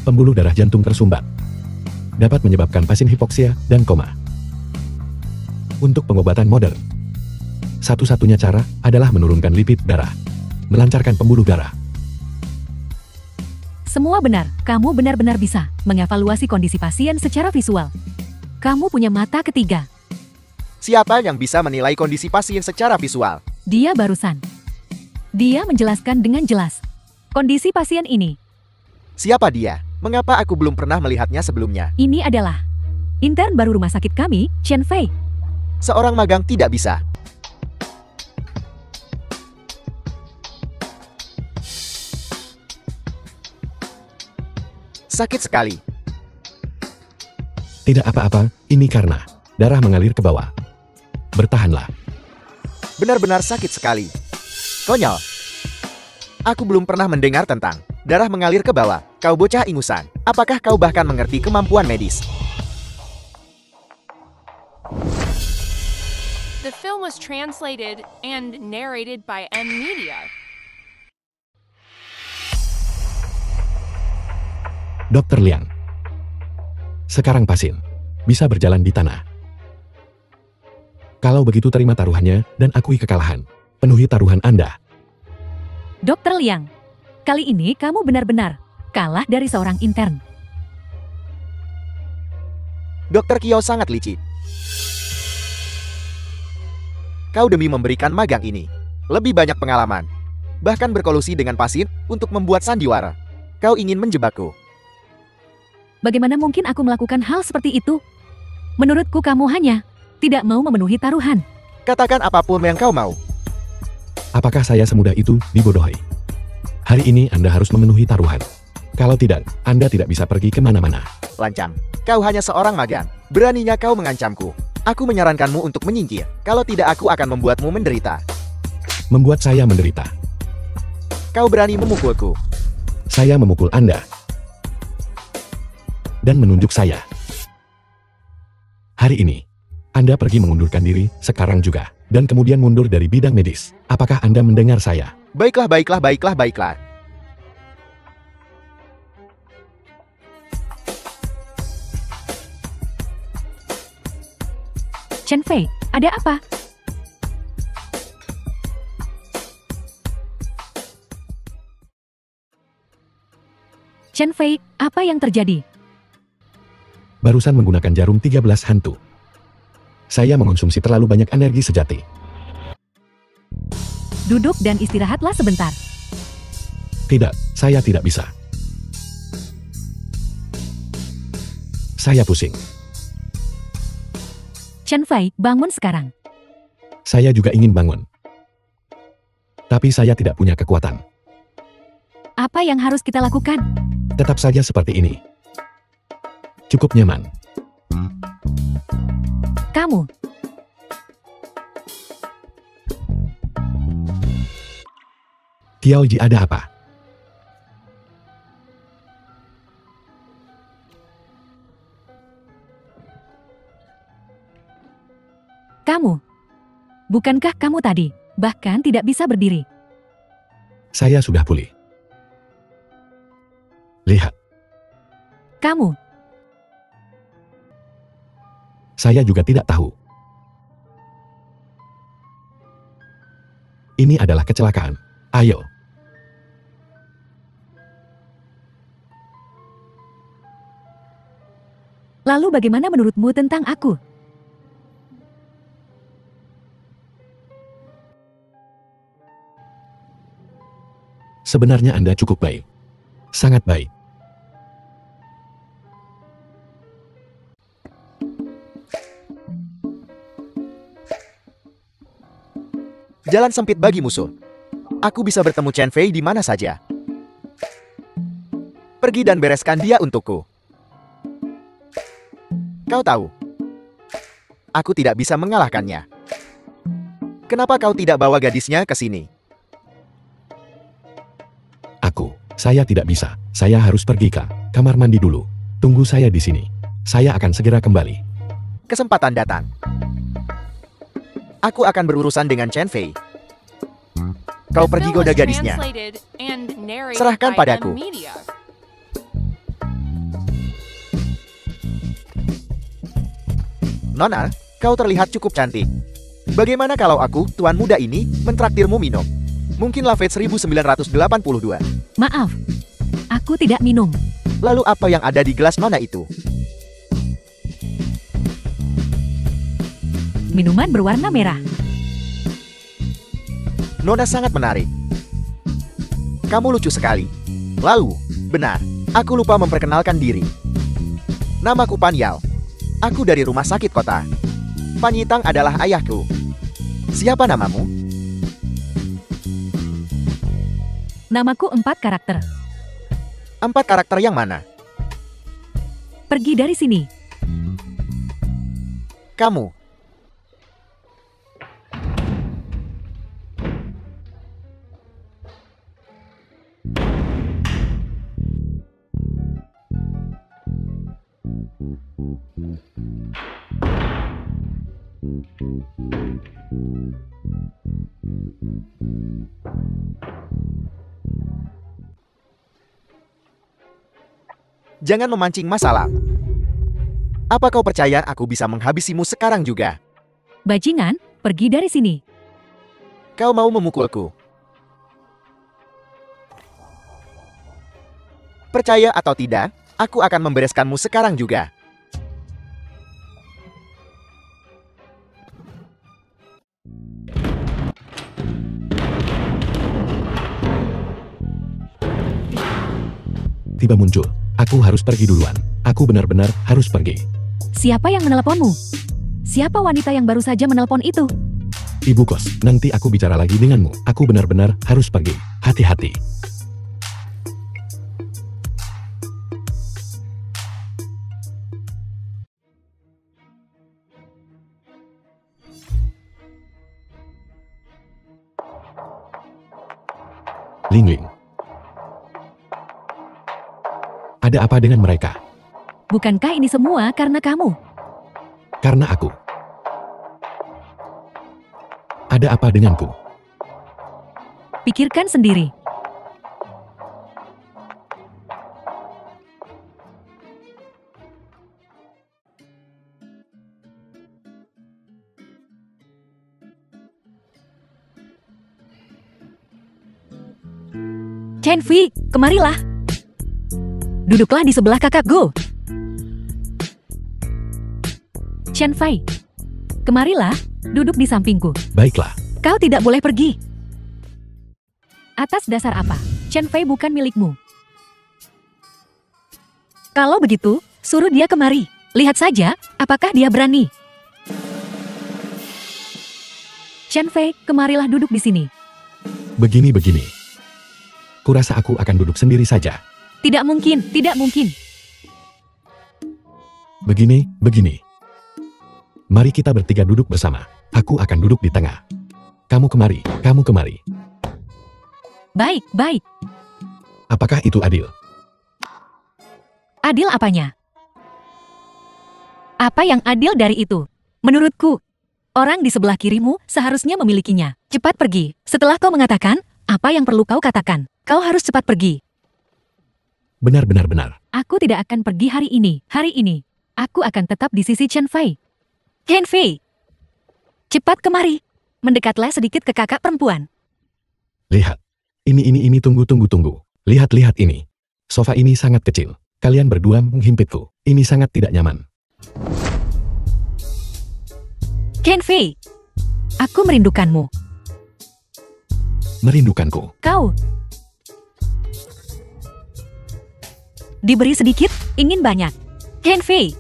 Pembuluh darah jantung tersumbat. Dapat menyebabkan pasien hipoksia dan koma. Untuk pengobatan modern, satu-satunya cara adalah menurunkan lipid darah, melancarkan pembuluh darah. Semua benar, kamu benar-benar bisa mengevaluasi kondisi pasien secara visual. Kamu punya mata ketiga. Siapa yang bisa menilai kondisi pasien secara visual? Dia barusan. Dia menjelaskan dengan jelas kondisi pasien ini. Siapa dia? Mengapa aku belum pernah melihatnya sebelumnya? Ini adalah intern baru rumah sakit kami, Chen Fei. Seorang magang tidak bisa. Sakit sekali. Tidak apa-apa, ini karena darah mengalir ke bawah. Bertahanlah. Benar-benar sakit sekali. Konyol. Aku belum pernah mendengar tentang darah mengalir ke bawah. Kau bocah ingusan. Apakah kau bahkan mengerti kemampuan medis? The film was translated and narrated by M Media. Dr. Liang. Sekarang pasien bisa berjalan di tanah. Kalau begitu terima taruhannya dan akui kekalahan. Penuhi taruhan Anda. Dr. Liang, kali ini kamu benar-benar kalah dari seorang intern. Dr. Kiao sangat licik. Kau demi memberikan magang ini lebih banyak pengalaman. Bahkan berkolusi dengan pasien untuk membuat sandiwara. Kau ingin menjebakku. Bagaimana mungkin aku melakukan hal seperti itu? Menurutku kamu hanya tidak mau memenuhi taruhan. Katakan apapun yang kau mau. Apakah saya semudah itu dibodohi? Hari ini Anda harus memenuhi taruhan. Kalau tidak, Anda tidak bisa pergi kemana-mana. Lancang. Kau hanya seorang magang. Beraninya kau mengancamku. Aku menyarankanmu untuk menyingkir. Kalau tidak aku akan membuatmu menderita. Membuat saya menderita. Kau berani memukulku. Saya memukul Anda. Dan menunjuk saya. Hari ini, Anda pergi mengundurkan diri sekarang juga. Dan kemudian mundur dari bidang medis. Apakah Anda mendengar saya? Baiklah, baiklah, baiklah, baiklah. Chen Fei, ada apa? Chen Fei, apa yang terjadi? Barusan menggunakan jarum 13 hantu. Saya mengonsumsi terlalu banyak energi sejati. Duduk dan istirahatlah sebentar. Tidak, saya tidak bisa. Saya pusing. Chen Fei, bangun sekarang. Saya juga ingin bangun. Tapi saya tidak punya kekuatan. Apa yang harus kita lakukan? Tetap saja seperti ini. Cukup nyaman. Kamu. Tiaoji, ada apa? Kamu. Bukankah kamu tadi bahkan tidak bisa berdiri? Saya sudah pulih. Lihat, Kamu. saya juga tidak tahu. Ini adalah kecelakaan. Ayo. Lalu bagaimana menurutmu tentang aku? Sebenarnya Anda cukup baik. Sangat baik. Jalan sempit bagi musuh. Aku bisa bertemu Chen Fei di mana saja. Pergi dan bereskan dia untukku. Kau tahu, aku tidak bisa mengalahkannya. Kenapa kau tidak bawa gadisnya ke sini? Saya tidak bisa. Saya harus pergi ke kamar mandi dulu. Tunggu saya di sini. Saya akan segera kembali. Kesempatan datang. Aku akan berurusan dengan Chen Fei. Kau pergi goda gadisnya. Serahkan padaku. Nona, kau terlihat cukup cantik. Bagaimana kalau aku, tuan muda ini, mentraktirmu minum? Mungkin Lafite 1982. Maaf, aku tidak minum. Lalu apa yang ada di gelas Nona itu? Minuman berwarna merah. Nona sangat menarik. Kamu lucu sekali. Lalu, benar, aku lupa memperkenalkan diri. Namaku Pan Yao. Aku dari rumah sakit kota. Pan Yitang adalah ayahku. Siapa namamu? Namaku 4 karakter. 4 karakter yang mana? Pergi dari sini. Kamu. Jangan memancing masalah. Apa kau percaya aku bisa menghabisimu sekarang juga? Bajingan, pergi dari sini. Kau mau memukulku? Percaya atau tidak, aku akan membereskanmu sekarang juga. Tiba muncul. Aku harus pergi duluan. Aku benar-benar harus pergi. Siapa yang menelponmu? Siapa wanita yang baru saja menelpon itu? Ibu kos, nanti aku bicara lagi denganmu. Aku benar-benar harus pergi. Hati-hati. Ling Ling. Ada apa dengan mereka? Bukankah ini semua karena kamu? Karena aku. Ada apa denganku? Pikirkan sendiri. Chen Fei, kemarilah. Duduklah di sebelah kakak Go. Chen Fei, kemarilah, duduk di sampingku. Baiklah. Kau tidak boleh pergi. Atas dasar apa? Chen Fei bukan milikmu. Kalau begitu, suruh dia kemari. Lihat saja, apakah dia berani. Chen Fei, kemarilah duduk di sini. Begini. Kurasa aku akan duduk sendiri saja. Tidak mungkin, tidak mungkin. Begini. Mari kita bertiga duduk bersama. Aku akan duduk di tengah. Kamu kemari. Baik. Apakah itu adil? Adil apanya? Apa yang adil dari itu? Menurutku, orang di sebelah kirimu seharusnya memilikinya. Cepat pergi. Setelah kau mengatakan, apa yang perlu kau katakan? Kau harus cepat pergi. Benar. Aku tidak akan pergi hari ini. Hari ini, aku akan tetap di sisi Chen Fei. Chen Fei, cepat kemari. Mendekatlah sedikit ke kakak perempuan. Lihat. Ini, tunggu. Lihat ini. Sofa ini sangat kecil. Kalian berdua menghimpitku. Ini sangat tidak nyaman. Chen Fei, aku merindukanmu. Merindukanku. Kau diberi sedikit, ingin banyak. Chen Fei,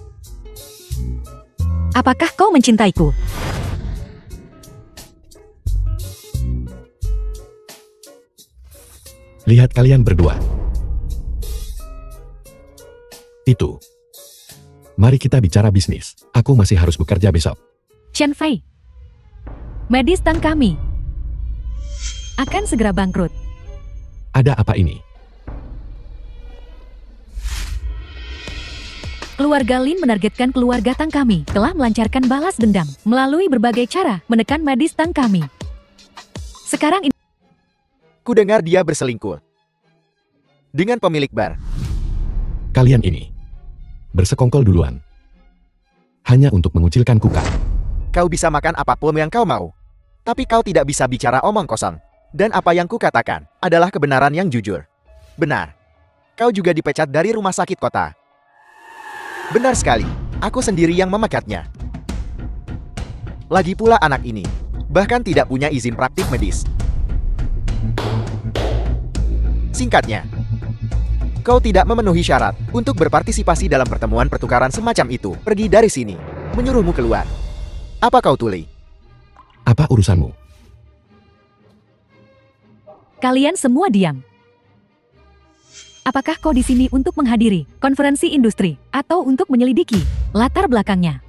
apakah kau mencintaiku? Lihat kalian berdua. Itu. Mari kita bicara bisnis. Aku masih harus bekerja besok. Chen Fei, medis tang kami akan segera bangkrut. Ada apa ini? Keluarga Lin menargetkan keluarga Tang kami telah melancarkan balas dendam melalui berbagai cara menekan medis Tang kami. Sekarang ini Kudengar dia berselingkuh dengan pemilik bar. Kalian ini bersekongkol duluan. Hanya untuk mengucilkan Kuka. Kau bisa makan apapun yang kau mau, tapi kau tidak bisa bicara omong kosong. Dan apa yang kukatakan adalah kebenaran yang jujur. Benar. Kau juga dipecat dari rumah sakit kota. Benar sekali, aku sendiri yang memakatnya. Lagi pula anak ini bahkan tidak punya izin praktik medis. Singkatnya, kau tidak memenuhi syarat untuk berpartisipasi dalam pertemuan pertukaran semacam itu. Pergi dari sini, menyuruhmu keluar. Apa kau tuli? Apa urusanmu? kalian semua diam. Apakah kau di sini untuk menghadiri konferensi industri atau untuk menyelidiki latar belakangnya?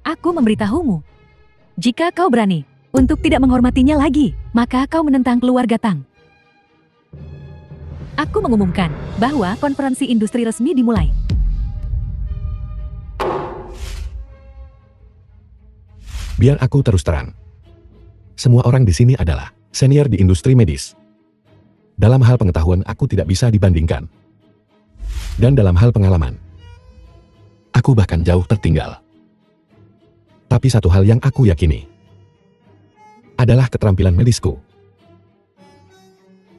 Aku memberitahumu, jika kau berani untuk tidak menghormatinya lagi, maka kau menentang keluarga Tang. Aku mengumumkan bahwa konferensi industri resmi dimulai. Biar aku terus terang. Semua orang di sini adalah senior di industri medis. Dalam hal pengetahuan aku tidak bisa dibandingkan. Dan dalam hal pengalaman, aku bahkan jauh tertinggal. Tapi satu hal yang aku yakini adalah keterampilan medisku.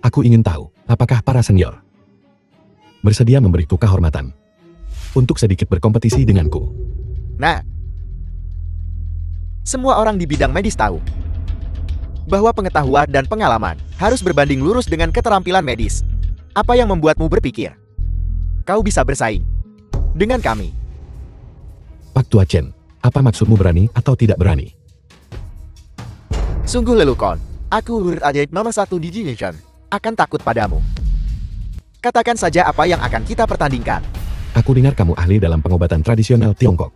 Aku ingin tahu, apakah para senior bersedia memberiku kehormatan untuk sedikit berkompetisi denganku. Nah, semua orang di bidang medis tahu bahwa pengetahuan dan pengalaman harus berbanding lurus dengan keterampilan medis. Apa yang membuatmu berpikir kau bisa bersaing dengan kami? Pak Tua Chen, apa maksudmu berani atau tidak berani? Sungguh lelukon, aku huruf ajaib nomor 1 di Generation akan takut padamu. Katakan saja apa yang akan kita pertandingkan. Aku dengar kamu ahli dalam pengobatan tradisional Tiongkok.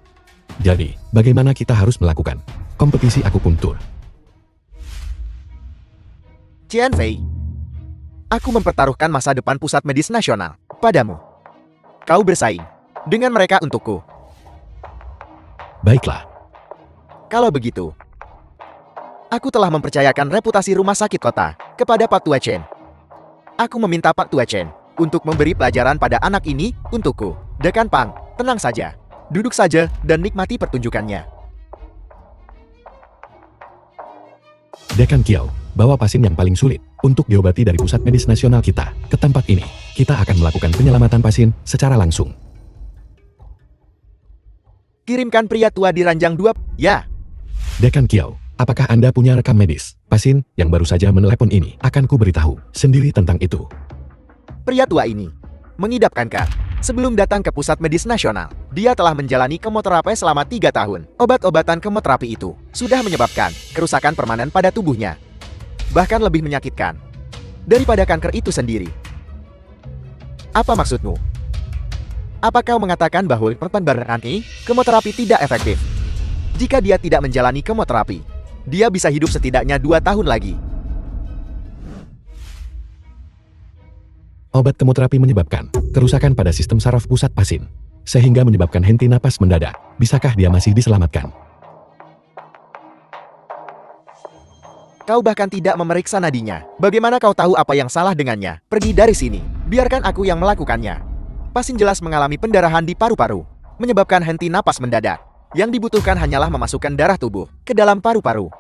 Jadi, bagaimana kita harus melakukan kompetisi akupuntur? Qian Fei, aku mempertaruhkan masa depan pusat medis nasional padamu. Kau bersaing dengan mereka untukku. Baiklah. Kalau begitu, aku telah mempercayakan reputasi rumah sakit kota kepada Pak Tua Chen. Aku meminta Pak Tua Chen untuk memberi pelajaran pada anak ini untukku. Dekan Pang, tenang saja. Duduk saja dan nikmati pertunjukannya. Dekan Kiao, bawa pasien yang paling sulit untuk diobati dari pusat medis nasional kita ke tempat ini. Kita akan melakukan penyelamatan pasien secara langsung. Kirimkan pria tua di ranjang 2. Ya. Dekan Kiao, apakah Anda punya rekam medis pasien yang baru saja menelepon ini? Akan ku beritahu sendiri tentang itu. Pria tua ini mengidapkan. Sebelum datang ke pusat medis nasional, dia telah menjalani kemoterapi selama 3 tahun. Obat-obatan kemoterapi itu sudah menyebabkan kerusakan permanen pada tubuhnya. Bahkan lebih menyakitkan daripada kanker itu sendiri. Apa maksudmu? Apa kau mengatakan bahwa perpanbaran kemoterapi tidak efektif? Jika dia tidak menjalani kemoterapi, dia bisa hidup setidaknya 2 tahun lagi. Obat kemoterapi menyebabkan kerusakan pada sistem saraf pusat pasien, sehingga menyebabkan henti napas mendadak. Bisakah dia masih diselamatkan? Kau bahkan tidak memeriksa nadinya. Bagaimana kau tahu apa yang salah dengannya? Pergi dari sini. Biarkan aku yang melakukannya. Pasien jelas mengalami pendarahan di paru-paru, menyebabkan henti napas mendadak. Yang dibutuhkan hanyalah memasukkan darah tubuh ke dalam paru-paru.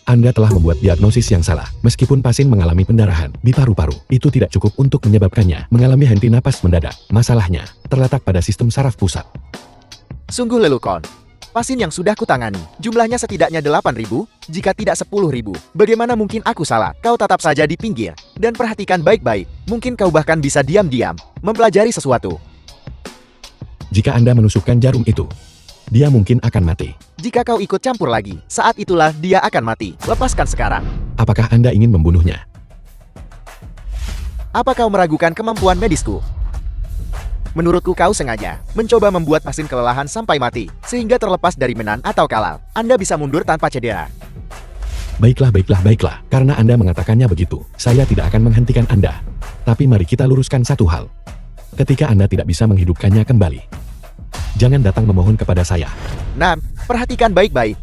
Anda telah membuat diagnosis yang salah. Meskipun pasien mengalami pendarahan di paru-paru, itu tidak cukup untuk menyebabkannya mengalami henti napas mendadak. Masalahnya terletak pada sistem saraf pusat. Sungguh lelucon. Pasien yang sudah kutangani, jumlahnya setidaknya 8.000, jika tidak 10.000. Bagaimana mungkin aku salah? Kau tetap saja di pinggir, dan perhatikan baik-baik. Mungkin kau bahkan bisa diam-diam mempelajari sesuatu. Jika Anda menusukkan jarum itu, dia mungkin akan mati. Jika kau ikut campur lagi, saat itulah dia akan mati. Lepaskan sekarang. Apakah Anda ingin membunuhnya? Apa kau meragukan kemampuan medisku? Menurutku kau sengaja mencoba membuat pasien kelelahan sampai mati, sehingga terlepas dari menang atau kalah. Anda bisa mundur tanpa cedera. Baiklah. Karena Anda mengatakannya begitu, saya tidak akan menghentikan Anda. Tapi mari kita luruskan satu hal. Ketika Anda tidak bisa menghidupkannya kembali, jangan datang memohon kepada saya. Nah, perhatikan baik-baik.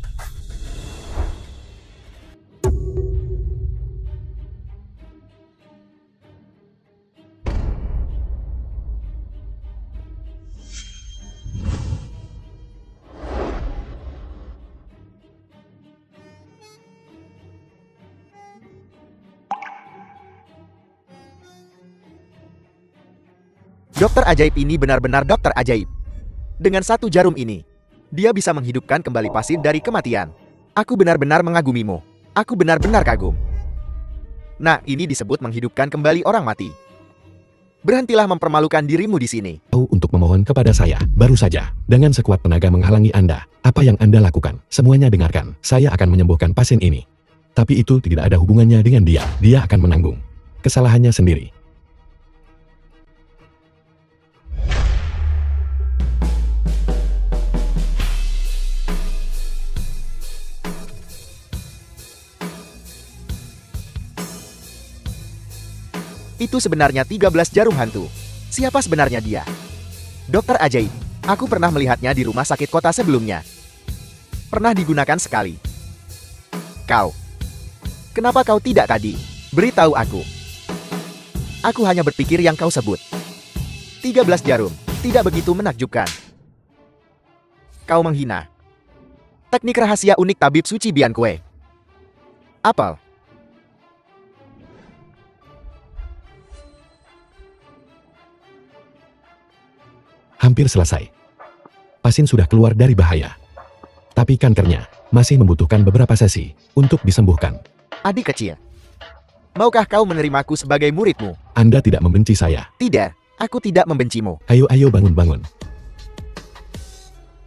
Dokter ajaib ini benar-benar dokter ajaib. Dengan satu jarum ini, dia bisa menghidupkan kembali pasien dari kematian. Aku benar-benar mengagumimu. Aku benar-benar kagum. Nah, ini disebut menghidupkan kembali orang mati. Berhentilah mempermalukan dirimu di sini. Untuk memohon kepada saya, baru saja, dengan sekuat tenaga menghalangi Anda. Apa yang Anda lakukan? Semuanya dengarkan. Saya akan menyembuhkan pasien ini. Tapi itu tidak ada hubungannya dengan dia. Dia akan menanggung kesalahannya sendiri. Itu sebenarnya 13 jarum hantu. Siapa sebenarnya dia? Dokter ajaib. Aku pernah melihatnya di rumah sakit kota sebelumnya. Pernah digunakan sekali. Kau. Kenapa kau tidak tadi? Beritahu aku. Aku hanya berpikir yang kau sebut. 13 jarum. Tidak begitu menakjubkan. Kau menghina. Teknik rahasia unik tabib suci Bian Kue. Apel. Hampir selesai. Pasien sudah keluar dari bahaya. Tapi kankernya masih membutuhkan beberapa sesi untuk disembuhkan. Adik kecil. Maukah kau menerimaku sebagai muridmu? Anda tidak membenci saya. Tidak, aku tidak membencimu. Ayo bangun.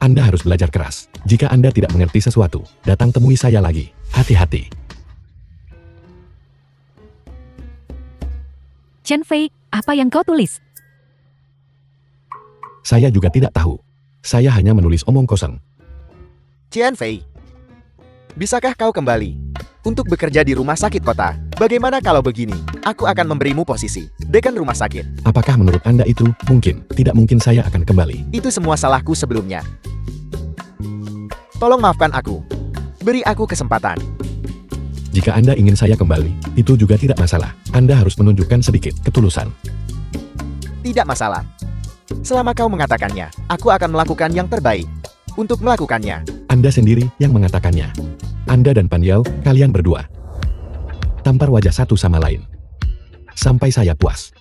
Anda harus belajar keras. Jika Anda tidak mengerti sesuatu, datang temui saya lagi. Hati-hati. Chen Fei, apa yang kau tulis? Saya juga tidak tahu. Saya hanya menulis omong kosong. Chen Fei, bisakah kau kembali untuk bekerja di rumah sakit kota? Bagaimana kalau begini? Aku akan memberimu posisi dekan rumah sakit. Apakah menurut Anda itu mungkin? Tidak mungkin saya akan kembali. Itu semua salahku sebelumnya. Tolong maafkan aku. Beri aku kesempatan. Jika Anda ingin saya kembali, itu juga tidak masalah. Anda harus menunjukkan sedikit ketulusan. Tidak masalah. Selama kau mengatakannya, aku akan melakukan yang terbaik untuk melakukannya. Anda sendiri yang mengatakannya. Anda dan Pan Yao, kalian berdua. Tampar wajah satu sama lain. Sampai saya puas.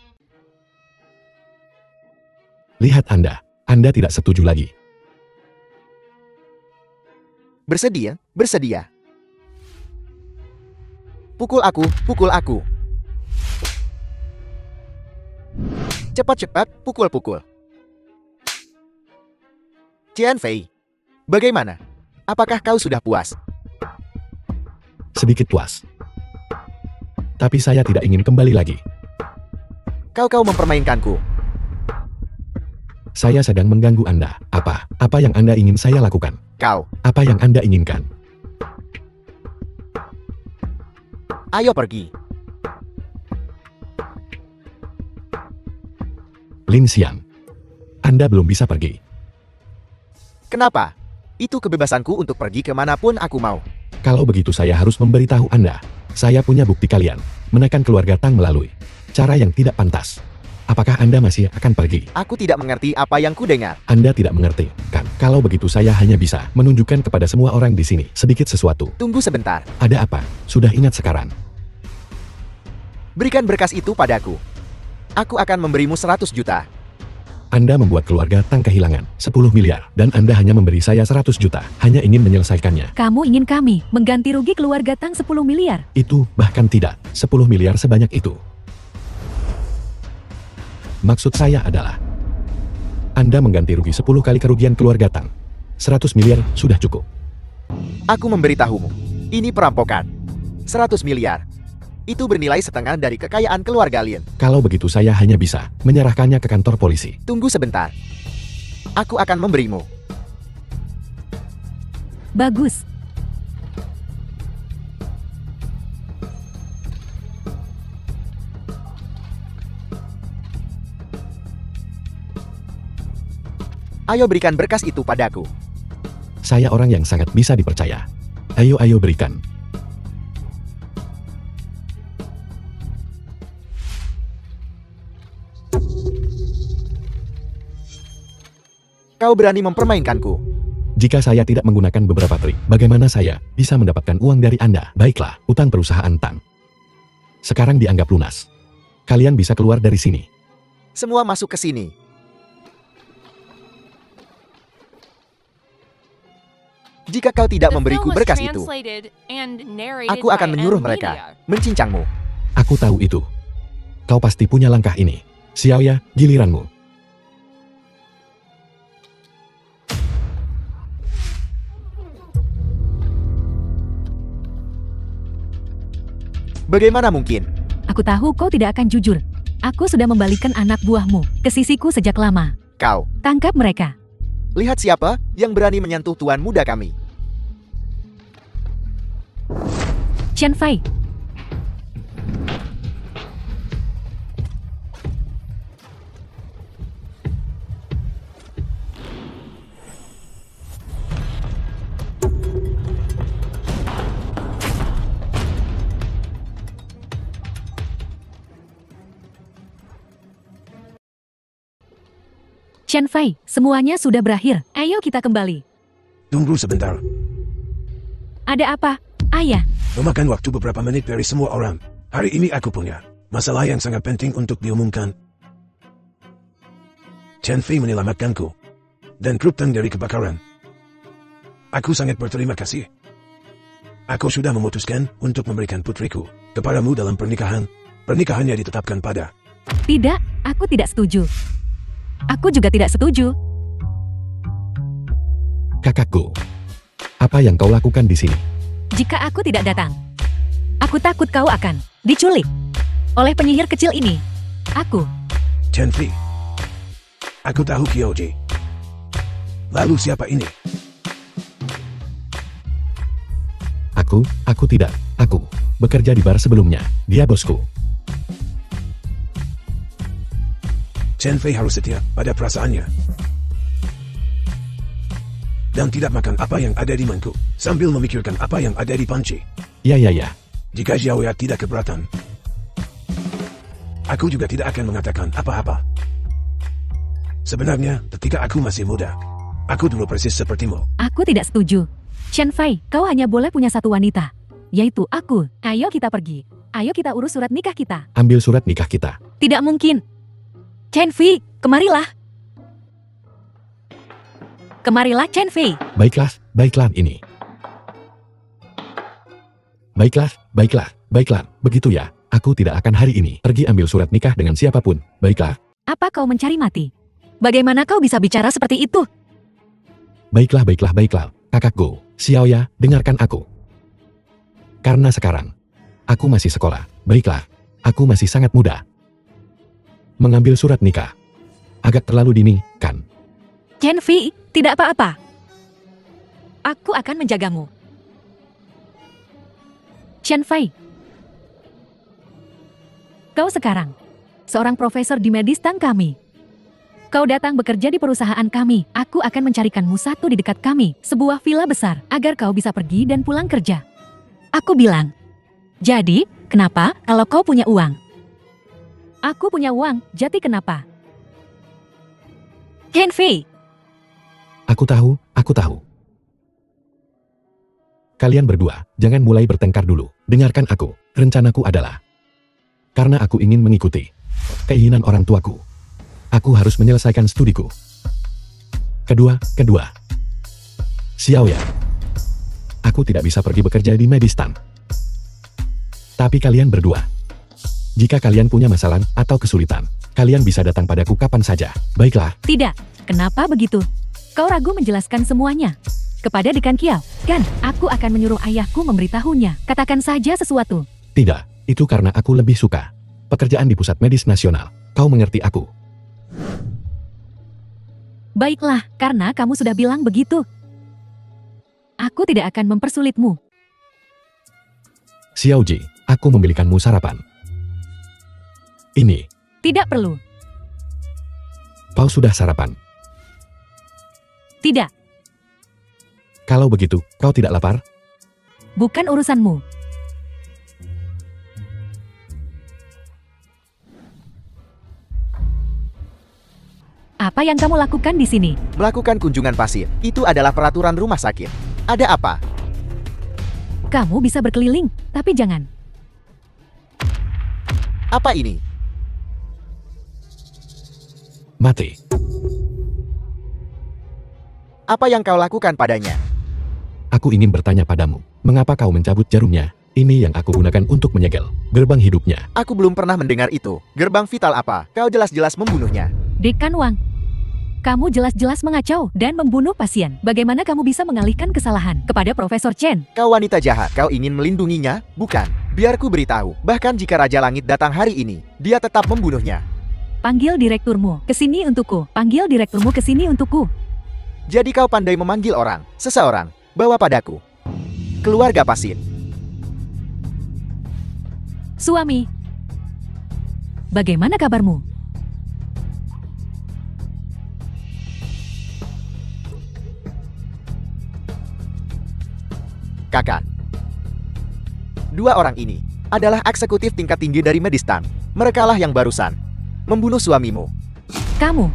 Lihat Anda tidak setuju lagi. Bersedia, bersedia. Pukul aku, pukul aku. Cepat-cepat, pukul-pukul. Qian Fei, bagaimana? Apakah kau sudah puas? Sedikit puas. Tapi saya tidak ingin kembali lagi. Kau mempermainkanku. Saya sedang mengganggu Anda. Apa yang Anda ingin saya lakukan? Kau, Apa yang Anda inginkan? ayo pergi. Lin Xian. Anda belum bisa pergi. Kenapa? Itu kebebasanku untuk pergi kemanapun aku mau. Kalau begitu saya harus memberitahu Anda. Saya punya bukti kalian menekan keluarga Tang melalui cara yang tidak pantas. Apakah Anda masih akan pergi? Aku tidak mengerti apa yang ku dengar. Anda tidak mengerti, kan? Kalau begitu saya hanya bisa menunjukkan kepada semua orang di sini sedikit sesuatu. Tunggu sebentar. Ada apa? Sudah ingat sekarang. Berikan berkas itu padaku. Aku akan memberimu 100 juta. Anda membuat keluarga Tang kehilangan 10 miliar dan Anda hanya memberi saya 100 juta. Hanya ingin menyelesaikannya. Kamu ingin kami mengganti rugi keluarga Tang 10 miliar? Itu bahkan tidak 10 miliar sebanyak itu. Maksud saya adalah Anda mengganti rugi 10 kali kerugian keluarga Tang. 100 miliar sudah cukup. Aku memberitahumu. Ini perampokan. 100 miliar. Itu bernilai setengah dari kekayaan keluarga Lin. Kalau begitu saya hanya bisa menyerahkannya ke kantor polisi. Tunggu sebentar. Aku akan memberimu. Bagus. Ayo berikan berkas itu padaku. Saya orang yang sangat bisa dipercaya. Ayo berikan. Kau berani mempermainkanku. Jika saya tidak menggunakan beberapa trik, bagaimana saya bisa mendapatkan uang dari Anda? Baiklah, utang perusahaan Tang sekarang dianggap lunas. Kalian bisa keluar dari sini. Semua masuk ke sini. Jika kau tidak The memberiku film was berkas itu, translated and narrated aku akan by menyuruh M mereka Media. mencincangmu. Aku tahu itu. Kau pasti punya langkah ini. Xiaoya, giliranmu. Bagaimana mungkin? Aku tahu kau tidak akan jujur. Aku sudah membalikkan anak buahmu ke sisiku sejak lama. Kau, Tangkap mereka. lihat siapa yang berani menyentuh tuan muda kami. Qian Fei. Qian Fei, semuanya sudah berakhir. Ayo kita kembali. Tunggu sebentar. Ada apa, Ayah? Memakan waktu beberapa menit dari semua orang. Hari ini aku punya masalah yang sangat penting untuk diumumkan. Qian Fei menyelamatkanku dan grup Tang dari kebakaran. Aku sangat berterima kasih. Aku sudah memutuskan untuk memberikan putriku kepadamu dalam pernikahan. Pernikahannya ditetapkan pada... Tidak, aku tidak setuju. Aku juga tidak setuju. Kakakku, apa yang kau lakukan di sini? Jika aku tidak datang, aku takut kau akan diculik oleh penyihir kecil ini. Aku, Qian Fei. Aku tahu Kyoji. Lalu siapa ini? Aku tidak. Aku bekerja di bar sebelumnya. Dia bosku. Qian Fei harus setia pada perasaannya. Dan tidak makan apa yang ada di mangkuk, sambil memikirkan apa yang ada di panci. Ya. Jika Xiaoya tidak keberatan, aku juga tidak akan mengatakan apa-apa. Sebenarnya, ketika aku masih muda, aku dulu persis sepertimu. Aku tidak setuju. Chen Fei, kau hanya boleh punya satu wanita, yaitu aku. Ayo kita pergi. Ayo kita urus surat nikah kita. Ambil surat nikah kita. Tidak mungkin. Chen Fei, kemarilah. Kemarilah Chen Fei. Baiklah ini. Baiklah. Begitu ya. Aku tidak akan hari ini pergi ambil surat nikah dengan siapapun. Baiklah. Apa kau mencari mati? Bagaimana kau bisa bicara seperti itu? Baiklah. Kakakku, Xiaoya, dengarkan aku. Karena sekarang, aku masih sekolah. Baiklah, aku masih sangat muda. Mengambil surat nikah. Agak terlalu dini, kan? Chen Fei, tidak apa-apa. Aku akan menjagamu. Chen Fei. Kau sekarang seorang profesor di Medistang kami. Kau datang bekerja di perusahaan kami. Aku akan mencarikanmu satu di dekat kami, sebuah villa besar, agar kau bisa pergi dan pulang kerja. Aku bilang, jadi, kenapa kalau kau punya uang? Aku punya uang, jadi kenapa? Chen Fei. Aku tahu. Kalian berdua, jangan mulai bertengkar dulu. Dengarkan aku. Rencanaku adalah, karena aku ingin mengikuti keinginan orang tuaku, aku harus menyelesaikan studiku. Kedua, Xiaoya, aku tidak bisa pergi bekerja di Medistan. Tapi kalian berdua, jika kalian punya masalah atau kesulitan, kalian bisa datang padaku kapan saja. Baiklah. Tidak, kenapa begitu? Kau ragu menjelaskan semuanya kepada Dekan Kiao, kan? Aku akan menyuruh ayahku memberitahunya. Katakan saja sesuatu. Tidak, itu karena aku lebih suka pekerjaan di pusat medis nasional. Kau mengerti aku? Baiklah, karena kamu sudah bilang begitu. Aku tidak akan mempersulitmu. Xiaoji, aku membelikanmu sarapan. Ini. Tidak perlu. Kau sudah sarapan? Tidak. Kalau begitu, kau tidak lapar? Bukan urusanmu. Apa yang kamu lakukan di sini? Melakukan kunjungan pasien. Itu adalah peraturan rumah sakit. Ada apa? Kamu bisa berkeliling, tapi jangan. Apa ini? Mati. Apa yang kau lakukan padanya? Aku ingin bertanya padamu, mengapa kau mencabut jarumnya? Ini yang aku gunakan untuk menyegel gerbang hidupnya. Aku belum pernah mendengar itu. Gerbang vital apa? Kau jelas-jelas membunuhnya. Dekan Wang, kamu jelas-jelas mengacau dan membunuh pasien. Bagaimana kamu bisa mengalihkan kesalahan kepada Profesor Chen? Kau wanita jahat. Kau ingin melindunginya? Bukan. Biar ku beritahu. Bahkan jika Raja Langit datang hari ini, dia tetap membunuhnya. Panggil direkturmu ke sini untukku. Panggil direkturmu ke sini untukku. Jadi kau pandai memanggil orang, seseorang, bawa padaku. Keluarga pasien. Suami, bagaimana kabarmu? Kakak. Dua orang ini adalah eksekutif tingkat tinggi dari Medistan. Merekalah yang barusan membunuh suamimu. Kamu.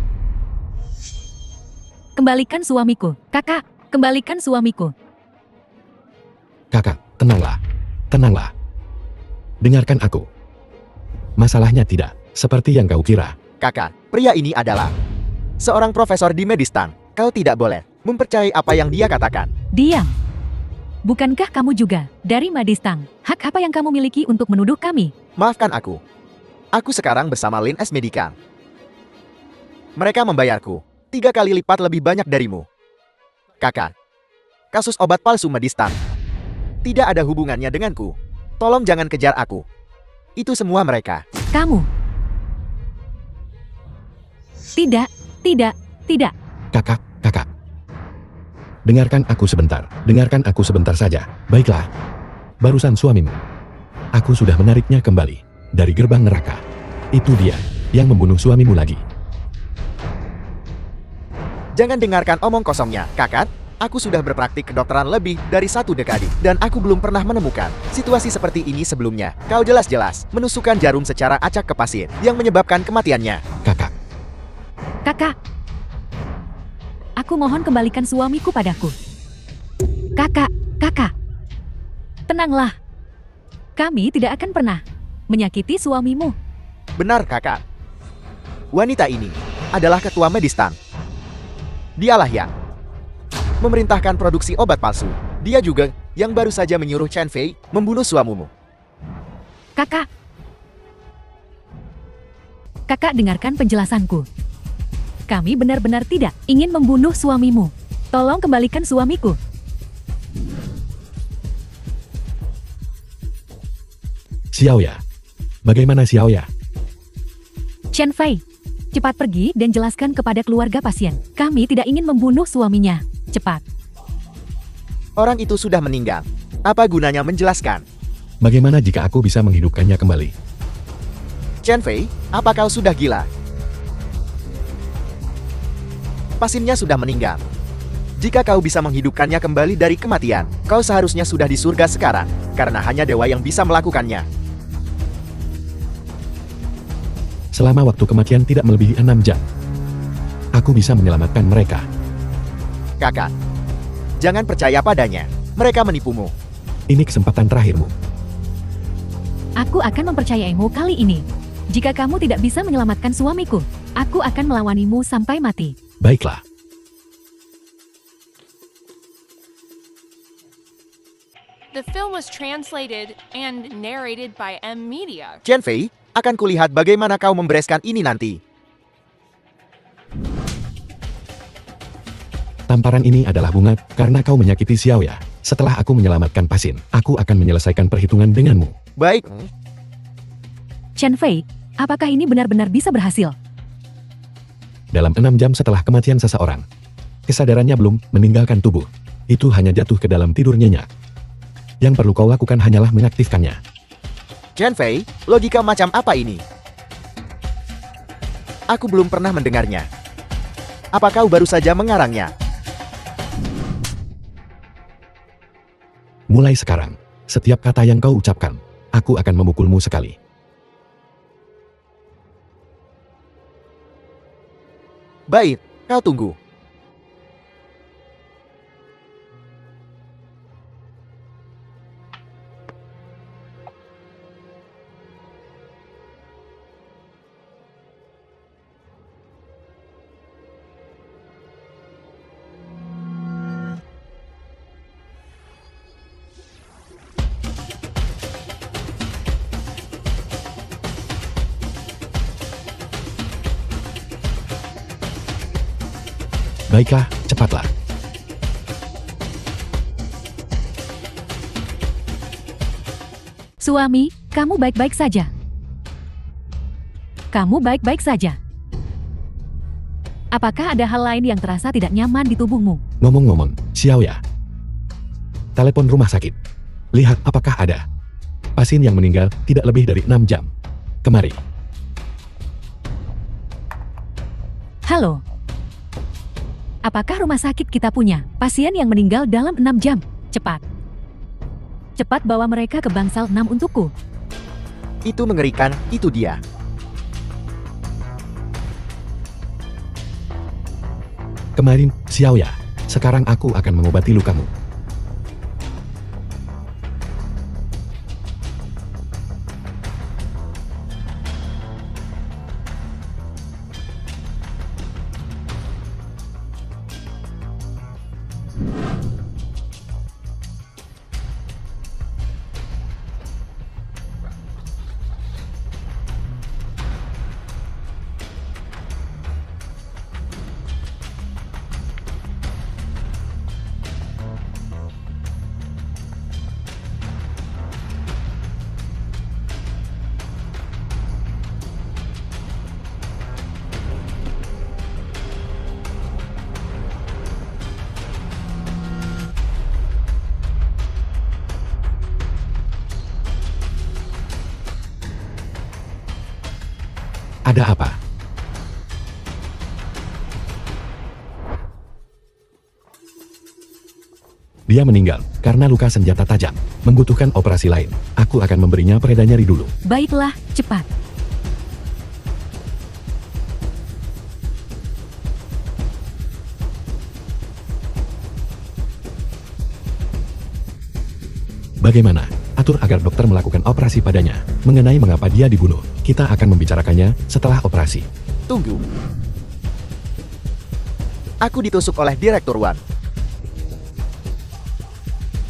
Kembalikan suamiku. Kakak, kembalikan suamiku. Kakak, tenanglah. Dengarkan aku. Masalahnya tidak seperti yang kau kira. Kakak, pria ini adalah seorang profesor di Medistan. Kau tidak boleh mempercayai apa yang dia katakan. Diam. Bukankah kamu juga dari Medistang? Hak apa yang kamu miliki untuk menuduh kami? Maafkan aku. Aku sekarang bersama Lin S. Medica. Mereka membayarku 3 kali lipat lebih banyak darimu. Kakak, kasus obat palsu Medistan tidak ada hubungannya denganku. Tolong jangan kejar aku. Itu semua mereka. Kamu. Tidak. Kakak. Dengarkan aku sebentar saja. Baiklah. Barusan suamimu. Aku sudah menariknya kembali dari gerbang neraka. Itu dia yang membunuh suamimu lagi. Jangan dengarkan omong kosongnya, kakak. Aku sudah berpraktik kedokteran lebih dari 1 dekade, dan aku belum pernah menemukan situasi seperti ini sebelumnya. Kau jelas-jelas menusukkan jarum secara acak ke pasien yang menyebabkan kematiannya. Kakak. Kakak. Aku mohon kembalikan suamiku padaku. Kakak, kakak. Tenanglah. Kami tidak akan pernah menyakiti suamimu. Benar, kakak. Wanita ini adalah ketua medis Tang. Dialah yang memerintahkan produksi obat palsu. Dia juga yang baru saja menyuruh Chen Fei membunuh suamimu. Kakak. Kakak dengarkan penjelasanku. Kami benar-benar tidak ingin membunuh suamimu. Tolong kembalikan suamiku. Xiaoya. Bagaimana Xiaoya? Chen Fei, cepat pergi dan jelaskan kepada keluarga pasien. Kami tidak ingin membunuh suaminya. Cepat. Orang itu sudah meninggal. Apa gunanya menjelaskan? Bagaimana jika aku bisa menghidupkannya kembali? Chen Fei, apa kau sudah gila? Pasiennya sudah meninggal. Jika kau bisa menghidupkannya kembali dari kematian, kau seharusnya sudah di surga sekarang, karena hanya dewa yang bisa melakukannya. Selama waktu kematian tidak melebihi 6 jam. Aku bisa menyelamatkan mereka. Kakak, jangan percaya padanya. Mereka menipumu. Ini kesempatan terakhirmu. Aku akan mempercayaimu kali ini. Jika kamu tidak bisa menyelamatkan suamiku, aku akan melawanimu sampai mati. Baiklah. The film was translated and narrated by M Media. Chen Fei, akan kulihat bagaimana kau membereskan ini nanti. Tamparan ini adalah bunga karena kau menyakiti Xiaoya. Setelah aku menyelamatkan pasien, aku akan menyelesaikan perhitungan denganmu. Baik, Chen Fei, apakah ini benar-benar bisa berhasil? Dalam 6 jam setelah kematian seseorang, kesadarannya belum meninggalkan tubuh. Itu hanya jatuh ke dalam tidur nyenyak. Yang perlu kau lakukan hanyalah mengaktifkannya. Chen Fei, logika macam apa ini? Aku belum pernah mendengarnya. Apa kau baru saja mengarangnya? Mulai sekarang, setiap kata yang kau ucapkan, aku akan memukulmu sekali. Baik, kau tunggu. Baiklah, cepatlah. Suami, kamu baik-baik saja. Kamu baik-baik saja. Apakah ada hal lain yang terasa tidak nyaman di tubuhmu? Ngomong-ngomong, Xiaoya. Telepon rumah sakit. Lihat apakah ada pasien yang meninggal tidak lebih dari 6 jam. Kemari. Halo. Apakah rumah sakit kita punya pasien yang meninggal dalam 6 jam? Cepat. Cepat bawa mereka ke bangsal 6 untukku. Itu mengerikan, itu dia. Kemarin, Xiaoya. Sekarang aku akan mengobati lukamu. Ada apa? Dia meninggal karena luka senjata tajam. Membutuhkan operasi lain. Aku akan memberinya pereda nyeri dulu. Baiklah, cepat. Bagaimana? Atur agar dokter melakukan operasi padanya. Mengenai mengapa dia dibunuh, kita akan membicarakannya setelah operasi. Tunggu. Aku ditusuk oleh Direktur Wan.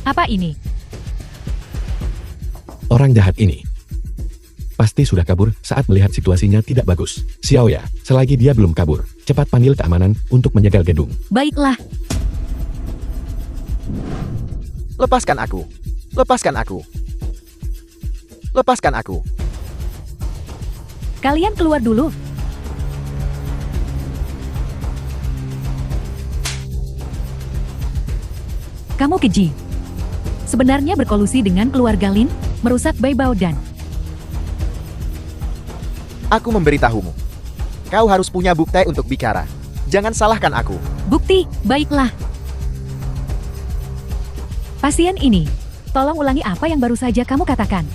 Apa ini? Orang jahat ini pasti sudah kabur saat melihat situasinya tidak bagus. Xiaoya, selagi dia belum kabur, cepat panggil keamanan untuk menjaga gedung. Baiklah, Lepaskan aku. Lepaskan aku. Lepaskan aku. kalian keluar dulu. Kamu keji. Sebenarnya berkolusi dengan keluarga Lin, merusak Bai Bao dan... Aku memberitahumu. Kau harus punya bukti untuk bicara. Jangan salahkan aku. Bukti, baiklah. Pasien ini, tolong ulangi apa yang baru saja kamu katakan.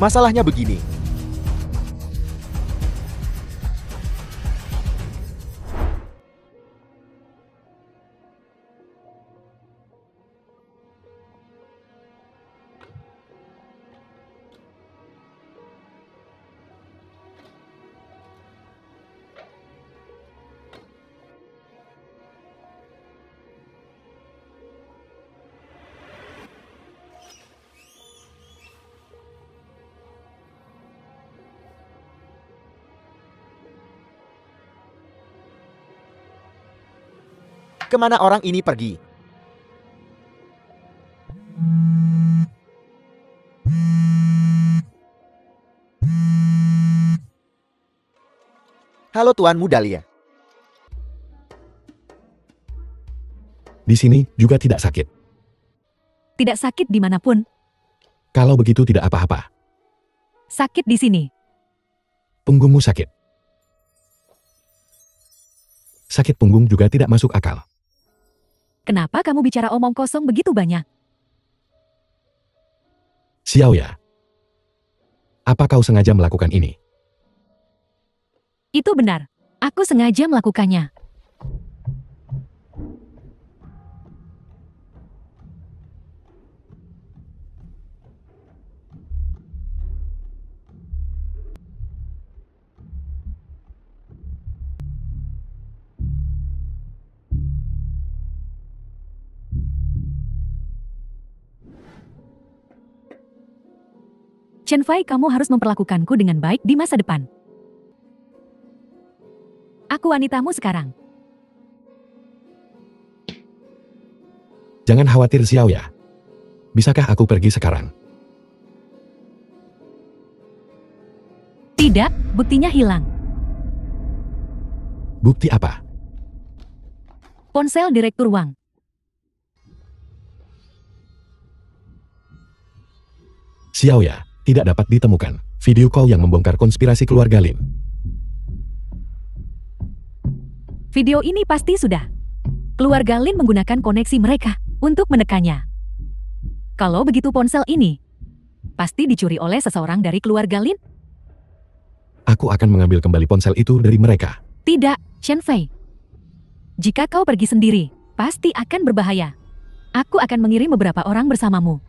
Masalahnya begini. Kemana orang ini pergi? Halo Tuan Mudalia. Di sini juga tidak sakit. Tidak sakit dimanapun, Kalau begitu tidak apa-apa. sakit di sini. Punggungmu sakit. Sakit punggung juga tidak masuk akal. Kenapa kamu bicara omong kosong begitu banyak? Xiaoya, apa kau sengaja melakukan ini? Itu benar. Aku sengaja melakukannya. Chen Fai, kamu harus memperlakukanku dengan baik di masa depan. Aku wanitamu sekarang. Jangan khawatir Xiaoya. Bisakah aku pergi sekarang? Tidak, buktinya hilang. Bukti apa? Ponsel Direktur Wang. Xiaoya, tidak dapat ditemukan. Video call yang membongkar konspirasi keluarga Lin. Video ini pasti sudah. Keluarga Lin menggunakan koneksi mereka untuk menekannya. Kalau begitu ponsel ini pasti dicuri oleh seseorang dari keluarga Lin. Aku akan mengambil kembali ponsel itu dari mereka. Tidak, Chen Fei. Jika kau pergi sendiri, pasti akan berbahaya. Aku akan mengirim beberapa orang bersamamu.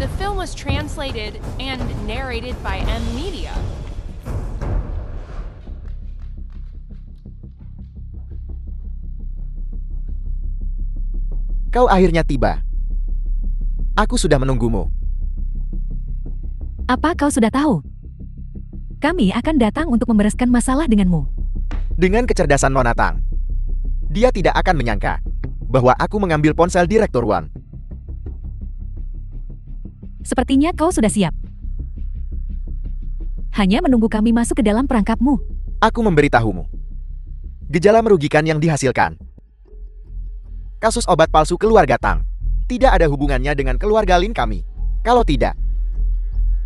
The film was translated and narrated by M Media. Kau akhirnya tiba. Aku sudah menunggumu. Apa kau sudah tahu? Kami akan datang untuk membereskan masalah denganmu. Dengan kecerdasan Nona Tang, dia tidak akan menyangka bahwa aku mengambil ponsel Direktur Wan. Sepertinya kau sudah siap. Hanya menunggu kami masuk ke dalam perangkapmu. Aku memberitahumu. Gejala merugikan yang dihasilkan. Kasus obat palsu keluarga Tang tidak ada hubungannya dengan keluarga Lin kami. Kalau tidak,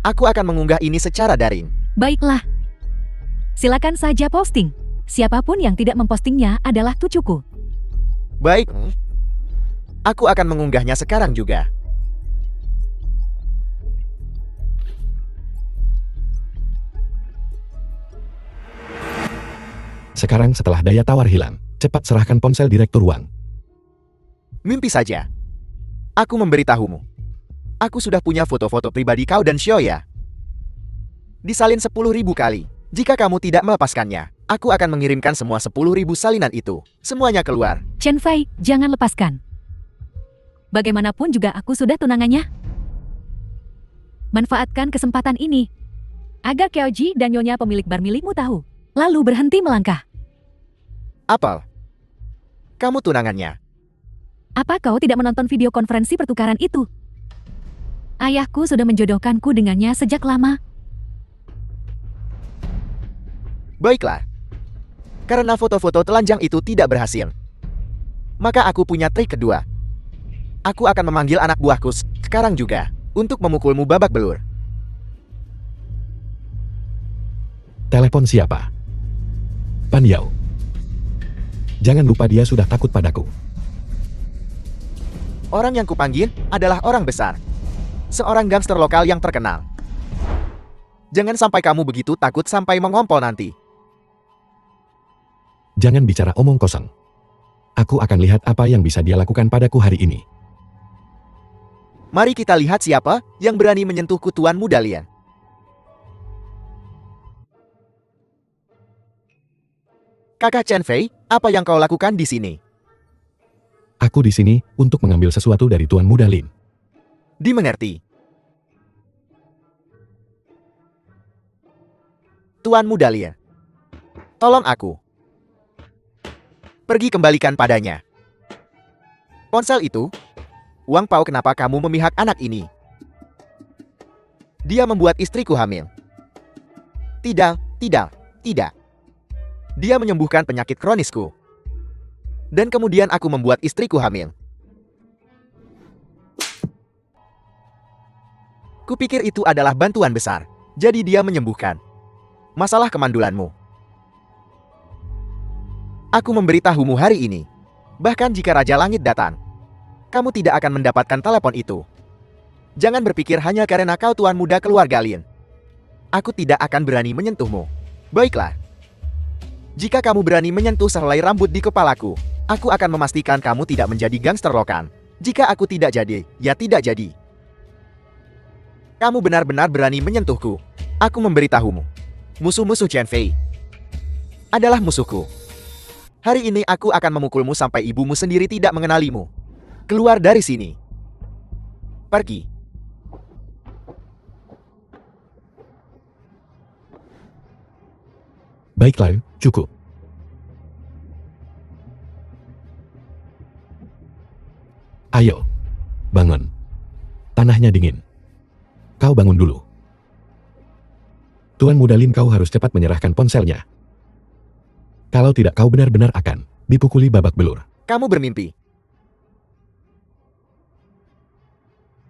aku akan mengunggah ini secara daring. Baiklah. Silakan saja posting. Siapapun yang tidak mempostingnya adalah tucuku. Baik. Aku akan mengunggahnya sekarang juga. Sekarang setelah daya tawar hilang, cepat serahkan ponsel Direktur Wang. Mimpi saja. Aku memberitahumu. Aku sudah punya foto-foto pribadi kau dan Xiaoya. Disalin 10.000 kali. Jika kamu tidak melepaskannya, aku akan mengirimkan semua 10.000 salinan itu. Semuanya keluar. Chen Fei, jangan lepaskan. Bagaimanapun juga aku sudah tunangannya. Manfaatkan kesempatan ini. Agar Keoji dan Nyonya pemilik bar milikmu tahu. Lalu berhenti melangkah. Apel. Kamu tunangannya. Apa kau tidak menonton video konferensi pertukaran itu? Ayahku sudah menjodohkanku dengannya sejak lama. Baiklah. Karena foto-foto telanjang itu tidak berhasil, maka aku punya trik kedua. Aku akan memanggil anak buahku sekarang juga untuk memukulmu babak belur. Telepon siapa? Pan Yao. Jangan lupa dia sudah takut padaku. Orang yang kupanggil adalah orang besar. Seorang gangster lokal yang terkenal. Jangan sampai kamu begitu takut sampai mengompol nanti. Jangan bicara omong kosong. Aku akan lihat apa yang bisa dia lakukan padaku hari ini. Mari kita lihat siapa yang berani menyentuhku Tuan Muda Lien. Kakak Chen Fei, apa yang kau lakukan di sini? Aku di sini untuk mengambil sesuatu dari Tuan Muda Lin. Dimengerti. Tuan Muda Lien, tolong aku. Pergi kembalikan padanya. Ponsel itu, Wang Pao, kenapa kamu memihak anak ini? Dia membuat istriku hamil. Tidak. Dia menyembuhkan penyakit kronisku. Dan kemudian aku membuat istriku hamil. Kupikir itu adalah bantuan besar. Jadi dia menyembuhkan masalah kemandulanmu. Aku memberitahumu hari ini. Bahkan jika Raja Langit datang, kamu tidak akan mendapatkan telepon itu. Jangan berpikir hanya karena kau tuan muda keluarga Lin. Aku tidak akan berani menyentuhmu. Baiklah. Jika kamu berani menyentuh sehelai rambut di kepalaku, aku akan memastikan kamu tidak menjadi gangster lokan. Jika aku tidak jadi, ya tidak jadi. Kamu benar-benar berani menyentuhku. Aku memberitahumu. Musuh-musuh Chen Fei adalah musuhku. Hari ini aku akan memukulmu sampai ibumu sendiri tidak mengenalimu. Keluar dari sini. Pergi. Baiklah, cukup. Ayo, bangun. Tanahnya dingin. Kau bangun dulu. Tuan Muda Lin, kau harus cepat menyerahkan ponselnya. Kalau tidak, kau benar-benar akan dipukuli babak belur. Kamu bermimpi.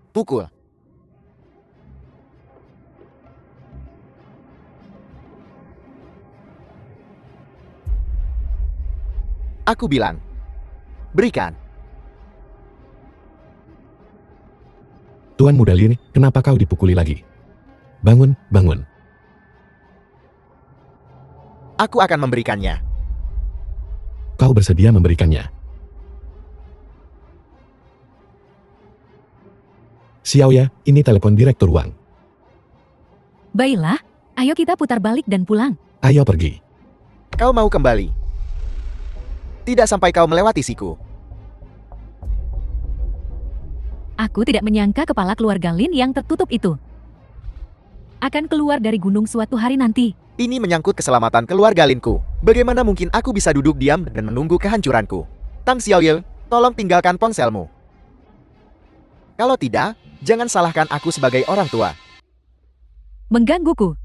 Pukul. Aku bilang, berikan. Tuan Muda Lin, kenapa kau dipukuli lagi? Bangun, bangun. Aku akan memberikannya. Kau bersedia memberikannya. Xiaoya, ini telepon Direktur Wang. Baiklah, ayo kita putar balik dan pulang. Ayo pergi. Kau mau kembali? Tidak sampai kau melewati siku. Aku tidak menyangka kepala keluarga Lin yang tertutup itu akan keluar dari gunung suatu hari nanti. Ini menyangkut keselamatan keluarga Linku. Bagaimana mungkin aku bisa duduk diam dan menunggu kehancuranku? Tang Xiaoye, tolong tinggalkan ponselmu. Kalau tidak, jangan salahkan aku sebagai orang tua. Menggangguku.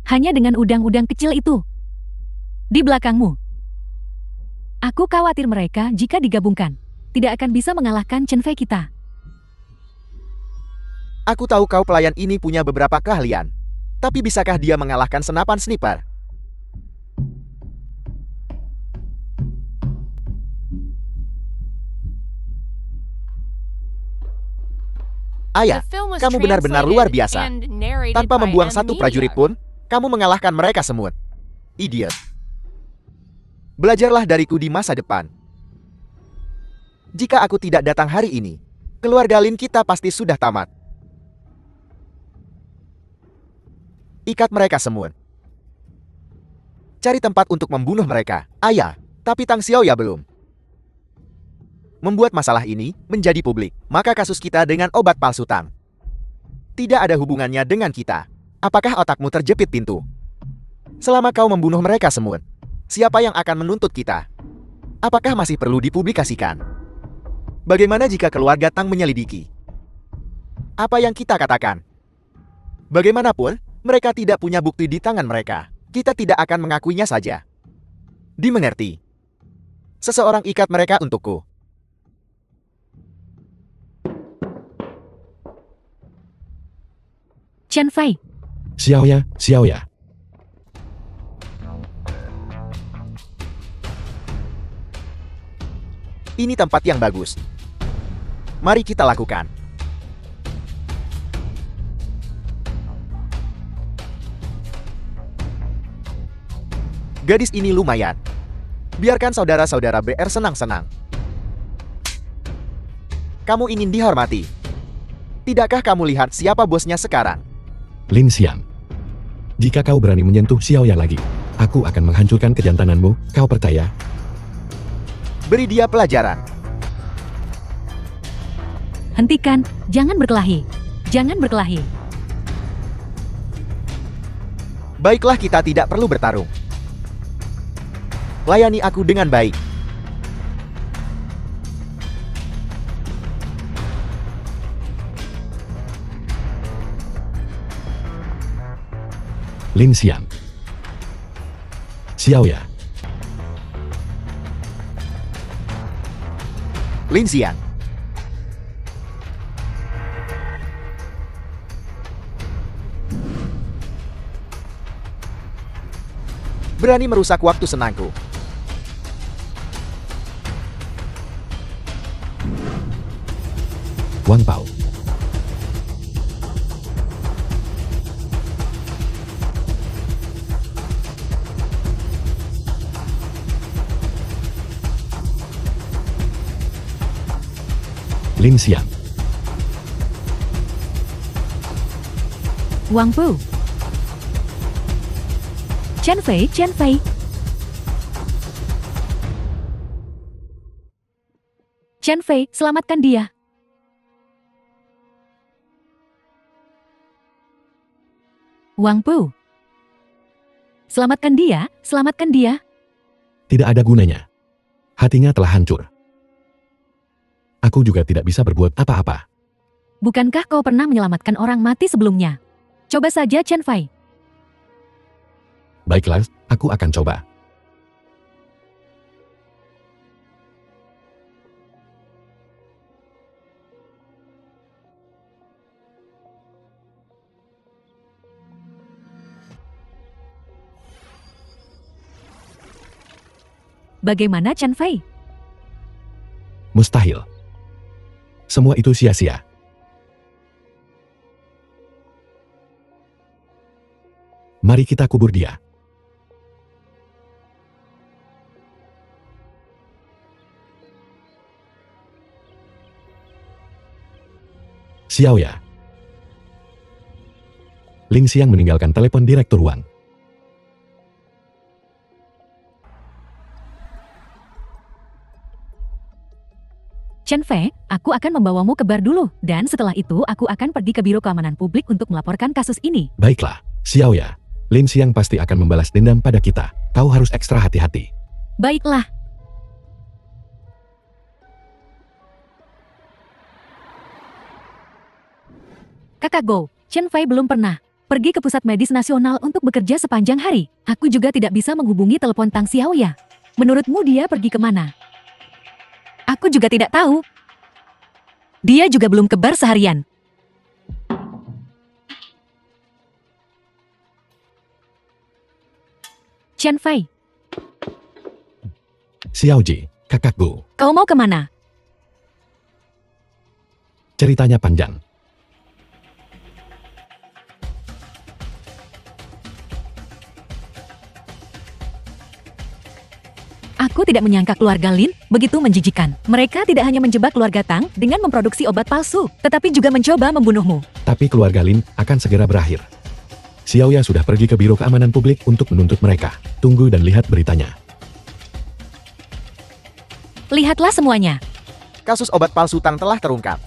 Hanya dengan udang-udang kecil itu. Di belakangmu. Aku khawatir mereka jika digabungkan tidak akan bisa mengalahkan Chen Fei kita. Aku tahu kau pelayan ini punya beberapa keahlian. Tapi bisakah dia mengalahkan senapan sniper? Ayah, The film was kamu benar-benar luar translated biasa. and narrated Tanpa by membuang M. satu Media. prajurit pun, kamu mengalahkan mereka semut. Idiot. Belajarlah dariku di masa depan. Jika aku tidak datang hari ini, keluarga Lin kita pasti sudah tamat. Ikat mereka semut. Cari tempat untuk membunuh mereka, ayah. Tapi Tang Xiaoya belum. Membuat masalah ini menjadi publik, maka kasus kita dengan obat palsu Tang tidak ada hubungannya dengan kita. Apakah otakmu terjepit pintu? Selama kau membunuh mereka semut, siapa yang akan menuntut kita? Apakah masih perlu dipublikasikan? Bagaimana jika keluarga Tang menyelidiki? Apa yang kita katakan? Bagaimanapun, mereka tidak punya bukti di tangan mereka. Kita tidak akan mengakuinya saja. Dimengerti? Seseorang ikat mereka untukku. Chen Fei, Xiaoya, Xiaoya. Ini tempat yang bagus. Mari kita lakukan. Gadis ini lumayan. Biarkan saudara-saudara BR senang-senang. Kamu ingin dihormati. Tidakkah kamu lihat siapa bosnya sekarang? Lin Xiang. Jika kau berani menyentuh Xiaoya lagi, aku akan menghancurkan kejantananmu, kau percaya? Beri dia pelajaran. hentikan, jangan berkelahi. Jangan berkelahi. Baiklah, kita tidak perlu bertarung. Layani aku dengan baik. Lin Xiang. Xiaoya. Lin Xiang. Berani merusak waktu senangku. Wang Pao. Lin Xiang. Wang Pu. Chen Fei, Chen Fei. Chen Fei, selamatkan dia. Wang Pu. Selamatkan dia, selamatkan dia. Tidak ada gunanya. Hatinya telah hancur. Aku juga tidak bisa berbuat apa-apa. Bukankah kau pernah menyelamatkan orang mati sebelumnya? Coba saja Chen Fei. Baiklah, aku akan coba. Bagaimana Chen Fei? Mustahil. Semua itu sia-sia. Mari kita kubur dia. Xiaoya. Lin Xiang meninggalkan telepon direktur Wang. Chen Fei, aku akan membawamu ke bar dulu, dan setelah itu aku akan pergi ke Biro Keamanan Publik untuk melaporkan kasus ini. Baiklah, Xiaoya. Lin Xiang pasti akan membalas dendam pada kita. Kau harus ekstra hati-hati. Baiklah. Kakak Go, Chen Fei belum pernah pergi ke Pusat Medis Nasional untuk bekerja sepanjang hari. Aku juga tidak bisa menghubungi telepon Tang Xiaoya. Menurutmu dia pergi kemana? Aku juga tidak tahu. Dia juga belum ke bar seharian. Chen Fei, Xiaoji, kakakku. kau mau kemana? Ceritanya panjang. Aku tidak menyangka keluarga Lin begitu menjijikan. Mereka tidak hanya menjebak keluarga Tang dengan memproduksi obat palsu, tetapi juga mencoba membunuhmu. Tapi keluarga Lin akan segera berakhir. Xiaoya sudah pergi ke Biro Keamanan Publik untuk menuntut mereka. Tunggu dan lihat beritanya. Lihatlah semuanya. Kasus obat palsu Tang telah terungkap.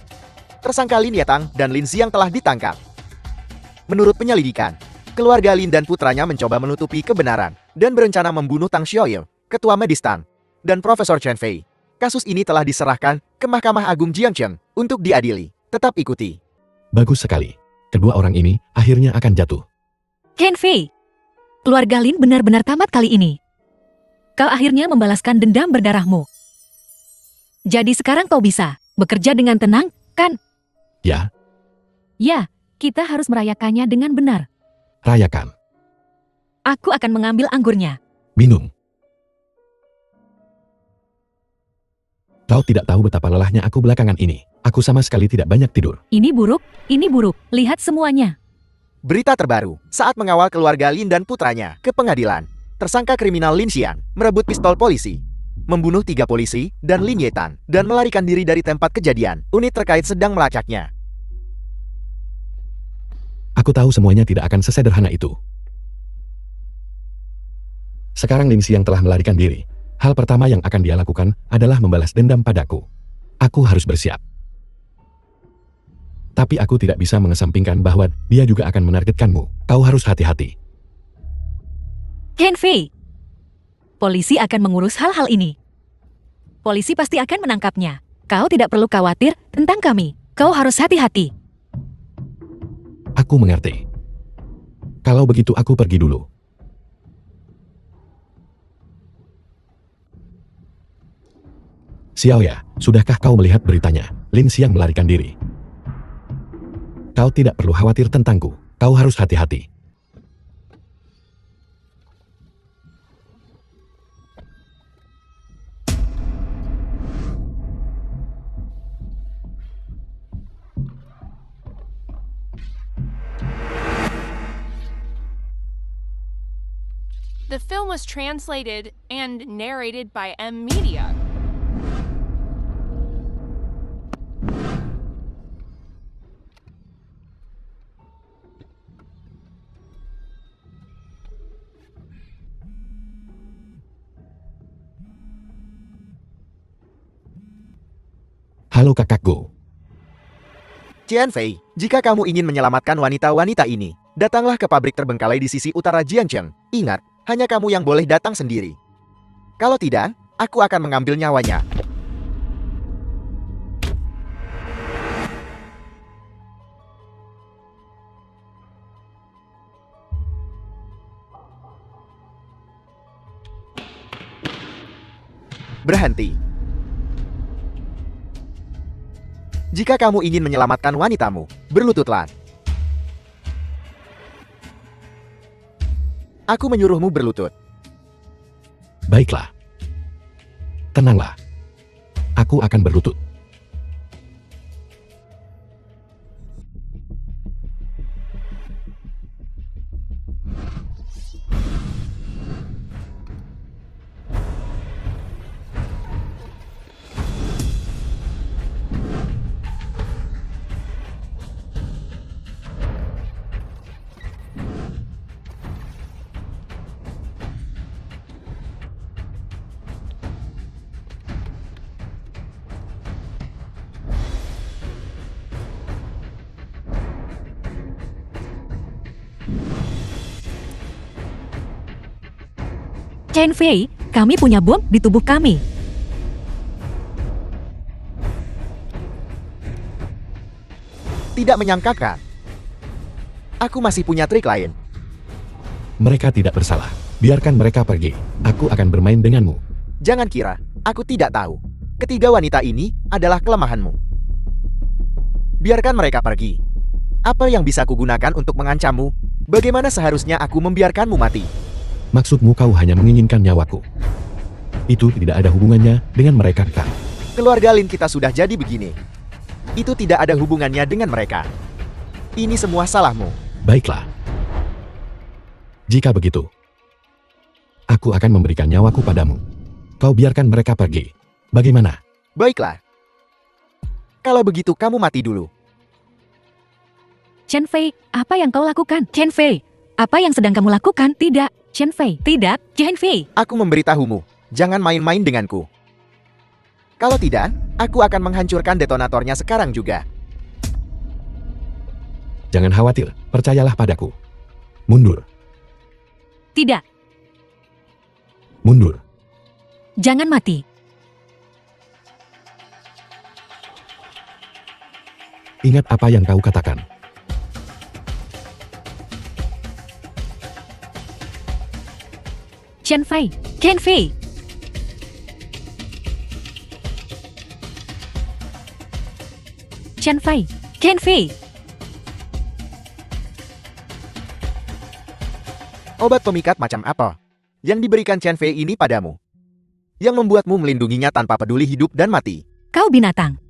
Tersangka Lin Yetang dan Lin Xiang telah ditangkap. Menurut penyelidikan, keluarga Lin dan putranya mencoba menutupi kebenaran dan berencana membunuh Tang Xiaoye, Ketua Medis Tang, dan Profesor Chen Fei. Kasus ini telah diserahkan ke Mahkamah Agung Jiangcheng untuk diadili. Tetap ikuti. Bagus sekali. Kedua orang ini akhirnya akan jatuh. Chen Fei, keluarga Lin benar-benar tamat kali ini. Kau akhirnya membalaskan dendam berdarahmu. Jadi sekarang kau bisa bekerja dengan tenang, kan? Ya, Ya, kita harus merayakannya dengan benar. rayakan. Aku akan mengambil anggurnya. Minum. Kau tidak tahu betapa lelahnya aku belakangan ini. Aku sama sekali tidak banyak tidur. Ini buruk, ini buruk. Lihat semuanya. Berita terbaru, saat mengawal keluarga Lin dan putranya ke pengadilan, tersangka kriminal Lin Xiang merebut pistol polisi, membunuh 3 polisi dan Lin Yetang, dan melarikan diri dari tempat kejadian. Unit terkait sedang melacaknya. Aku tahu semuanya tidak akan sesederhana itu. Sekarang Lin Xiang telah melarikan diri. Hal pertama yang akan dia lakukan adalah membalas dendam padaku. Aku harus bersiap. Tapi aku tidak bisa mengesampingkan bahwa dia juga akan menargetkanmu. Kau harus hati-hati. Chen Fei, polisi akan mengurus hal-hal ini. Polisi pasti akan menangkapnya. Kau tidak perlu khawatir tentang kami. Kau harus hati-hati. Aku mengerti. Kalau begitu aku pergi dulu. Xiaoya, sudahkah kau melihat beritanya? Lin Xiang melarikan diri. Kau tidak perlu khawatir tentangku. Kau harus hati-hati. The film was translated and narrated by M Media. Halo kakakku. Chen Fei, jika kamu ingin menyelamatkan wanita-wanita ini, datanglah ke pabrik terbengkalai di sisi utara Jiangcheng. Ingat, hanya kamu yang boleh datang sendiri. Kalau tidak, aku akan mengambil nyawanya. Berhenti. Jika kamu ingin menyelamatkan wanitamu, berlututlah. Aku menyuruhmu berlutut. Baiklah. Tenanglah. Aku akan berlutut. Chen Fei, kami punya bom di tubuh kami. Tidak menyangkakan. Aku masih punya trik lain. Mereka tidak bersalah. Biarkan mereka pergi. Aku akan bermain denganmu. Jangan kira, aku tidak tahu. Ketiga wanita ini adalah kelemahanmu. Biarkan mereka pergi. Apa yang bisa kugunakan untuk mengancammu? Bagaimana seharusnya aku membiarkanmu mati? Maksudmu kau hanya menginginkan nyawaku. Itu tidak ada hubungannya dengan mereka, kan? Keluarga Lin kita sudah jadi begini. Itu tidak ada hubungannya dengan mereka. Ini semua salahmu. Baiklah. Jika begitu, aku akan memberikan nyawaku padamu. Kau biarkan mereka pergi. Bagaimana? Baiklah. Kalau begitu kamu mati dulu. Chen Fei, apa yang kau lakukan? Chen Fei, apa yang sedang kamu lakukan? Tidak, Chen Fei, tidak, Chen Fei. Aku memberitahumu, jangan main-main denganku. Kalau tidak, aku akan menghancurkan detonatornya sekarang juga. Jangan khawatir, percayalah padaku. Mundur, Tidak, mundur. jangan mati. Ingat apa yang kau katakan. Chen Fei, Chen Fei. Chen Fei, Chen Fei. Obat pemikat macam apa yang diberikan Chen Fei ini padamu? Yang membuatmu melindunginya tanpa peduli hidup dan mati. Kau binatang.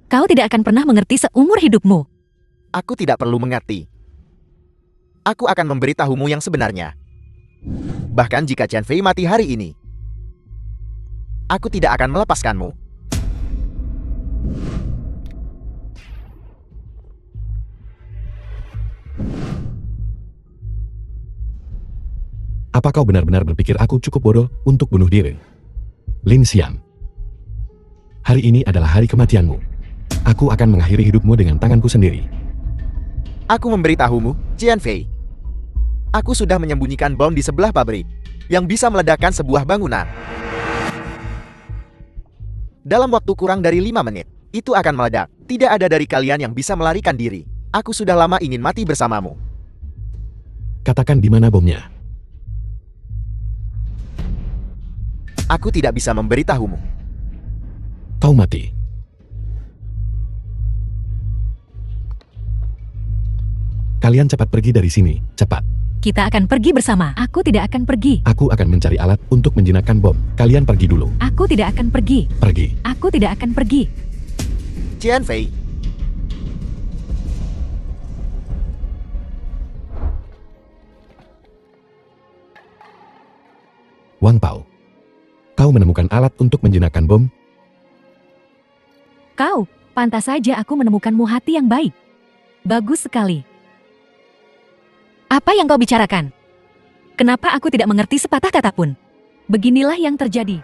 Kau tidak akan pernah mengerti seumur hidupmu. Aku tidak perlu mengerti. Aku akan memberitahumu yang sebenarnya. Bahkan jika Chen Fei mati hari ini, aku tidak akan melepaskanmu. Apa kau benar-benar berpikir aku cukup bodoh untuk bunuh diri? Lin Xian. Hari ini adalah hari kematianmu. Aku akan mengakhiri hidupmu dengan tanganku sendiri. Aku memberitahumu, Chen Fei. Aku sudah menyembunyikan bom di sebelah pabrik yang bisa meledakkan sebuah bangunan. Dalam waktu kurang dari 5 menit, itu akan meledak. Tidak ada dari kalian yang bisa melarikan diri. Aku sudah lama ingin mati bersamamu. Katakan di mana bomnya. Aku tidak bisa memberitahumu. Kau mati. Kalian cepat pergi dari sini, cepat. Kita akan pergi bersama. Aku tidak akan pergi. Aku akan mencari alat untuk menjinakkan bom. Kalian pergi dulu. Aku tidak akan pergi. Pergi. Aku tidak akan pergi. Chen Fei. Wang Pao. Kau menemukan alat untuk menjinakkan bom? Kau, pantas saja aku menemukanmu hati yang baik. Bagus sekali. Apa yang kau bicarakan? Kenapa aku tidak mengerti sepatah kata pun? Beginilah yang terjadi.